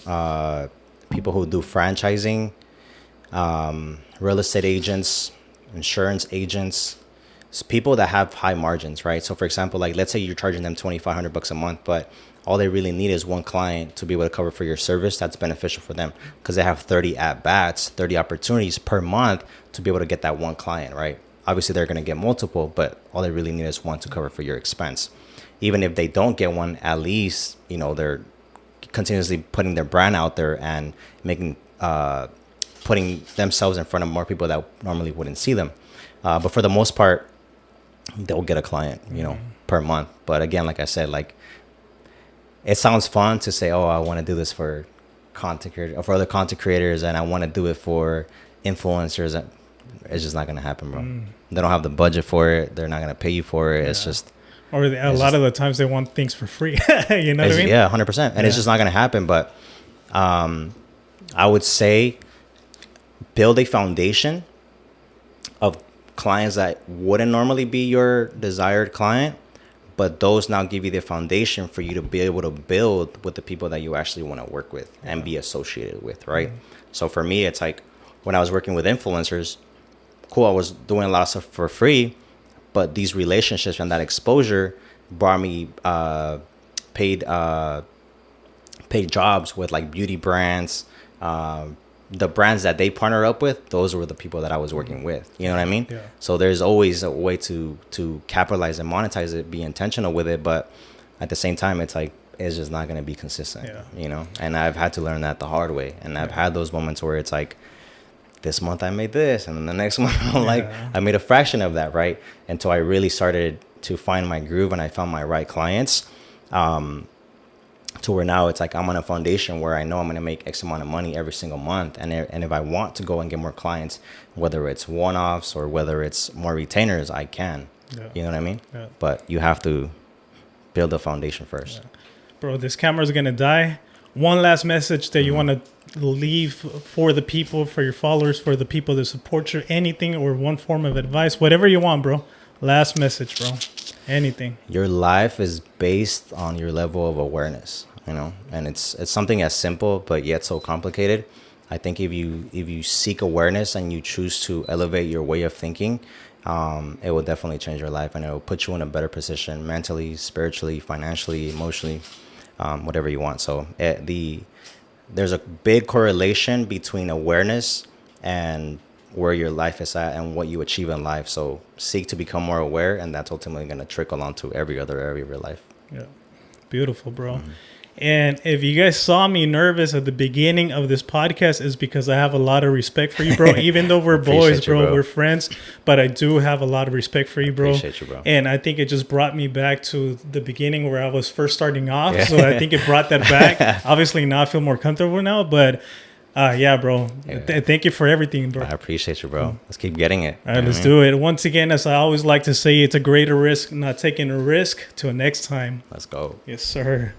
people who do franchising, real estate agents, insurance agents, people that have high margins, right? So for example, like let's say you're charging them $2,500 a month, but all they really need is one client to be able to cover for your service. That's beneficial for them because they have 30 at-bats, 30 opportunities per month to be able to get that one client, right? Obviously, they're going to get multiple, but all they really need is one to cover for your expense. Even if they don't get one, at least, they're continuously putting their brand out there and putting themselves in front of more people that normally wouldn't see them. But for the most part, they'll get a client, per month. But again, like I said, like, it sounds fun to say, oh, I want to do this for content creators or for other content creators, and I want to do it for influencers. It's just not going to happen, bro. They don't have the budget for it. They're not going to pay you for it. Yeah. It's just... Or a lot of the times they want things for free. You know what I mean? Yeah, 100%. And it's just not going to happen. But I would say build a foundation of clients that wouldn't normally be your desired client, but those now give you the foundation for you to be able to build with the people that you actually want to work with and be associated with, right? So for me, it's like when I was working with influencers, cool, I was doing a lot of stuff for free, But these relationships and that exposure brought me paid paid jobs with like beauty brands. The brands that they partner up with, those were the people that I was working with. You know what I mean? Yeah. So there's always a way to capitalize and monetize it, be intentional with it, but at the same time, it's like it's just not going to be consistent. Yeah. You know, and I've had to learn that the hard way. And I've had those moments where it's like, this month I made this, and then the next month I'm like, I made a fraction of that, right? Until I really started to find my groove and I found my right clients. To where now it's like I'm on a foundation where I know I'm going to make X amount of money every single month. And if I want to go and get more clients, whether it's one-offs or whether it's more retainers, I can. Yeah. You know what I mean? Yeah. But you have to build a foundation first. Yeah. Bro, this camera's going to die. One last message that you want to leave for the people, for your followers, for the people that support you, anything or one form of advice, whatever you want, bro. Last message, bro. Anything. Your life is based on your level of awareness, you know, and it's something as simple but yet so complicated. I think if you seek awareness and you choose to elevate your way of thinking, it will definitely change your life, and it will put you in a better position mentally, spiritually, financially, emotionally, whatever you want. So there's a big correlation between awareness and where your life is at and what you achieve in life. So seek to become more aware, and that's ultimately going to trickle onto every other area of your life. Yeah. Beautiful, bro. And if you guys saw me nervous at the beginning of this podcast, is because I have a lot of respect for you, bro. Even though we're boys, bro, we're friends, but I do have a lot of respect for you, bro. Appreciate you, bro. And I think it just brought me back to the beginning where I was first starting off. So I think it brought that back. Obviously, now I feel more comfortable now, but yeah, bro. Thank you for everything, bro. I appreciate you, bro. Let's keep getting it. All right, let's do it. Once again, as I always like to say, it's a greater risk not taking a risk. Till next time. Let's go. Yes, sir.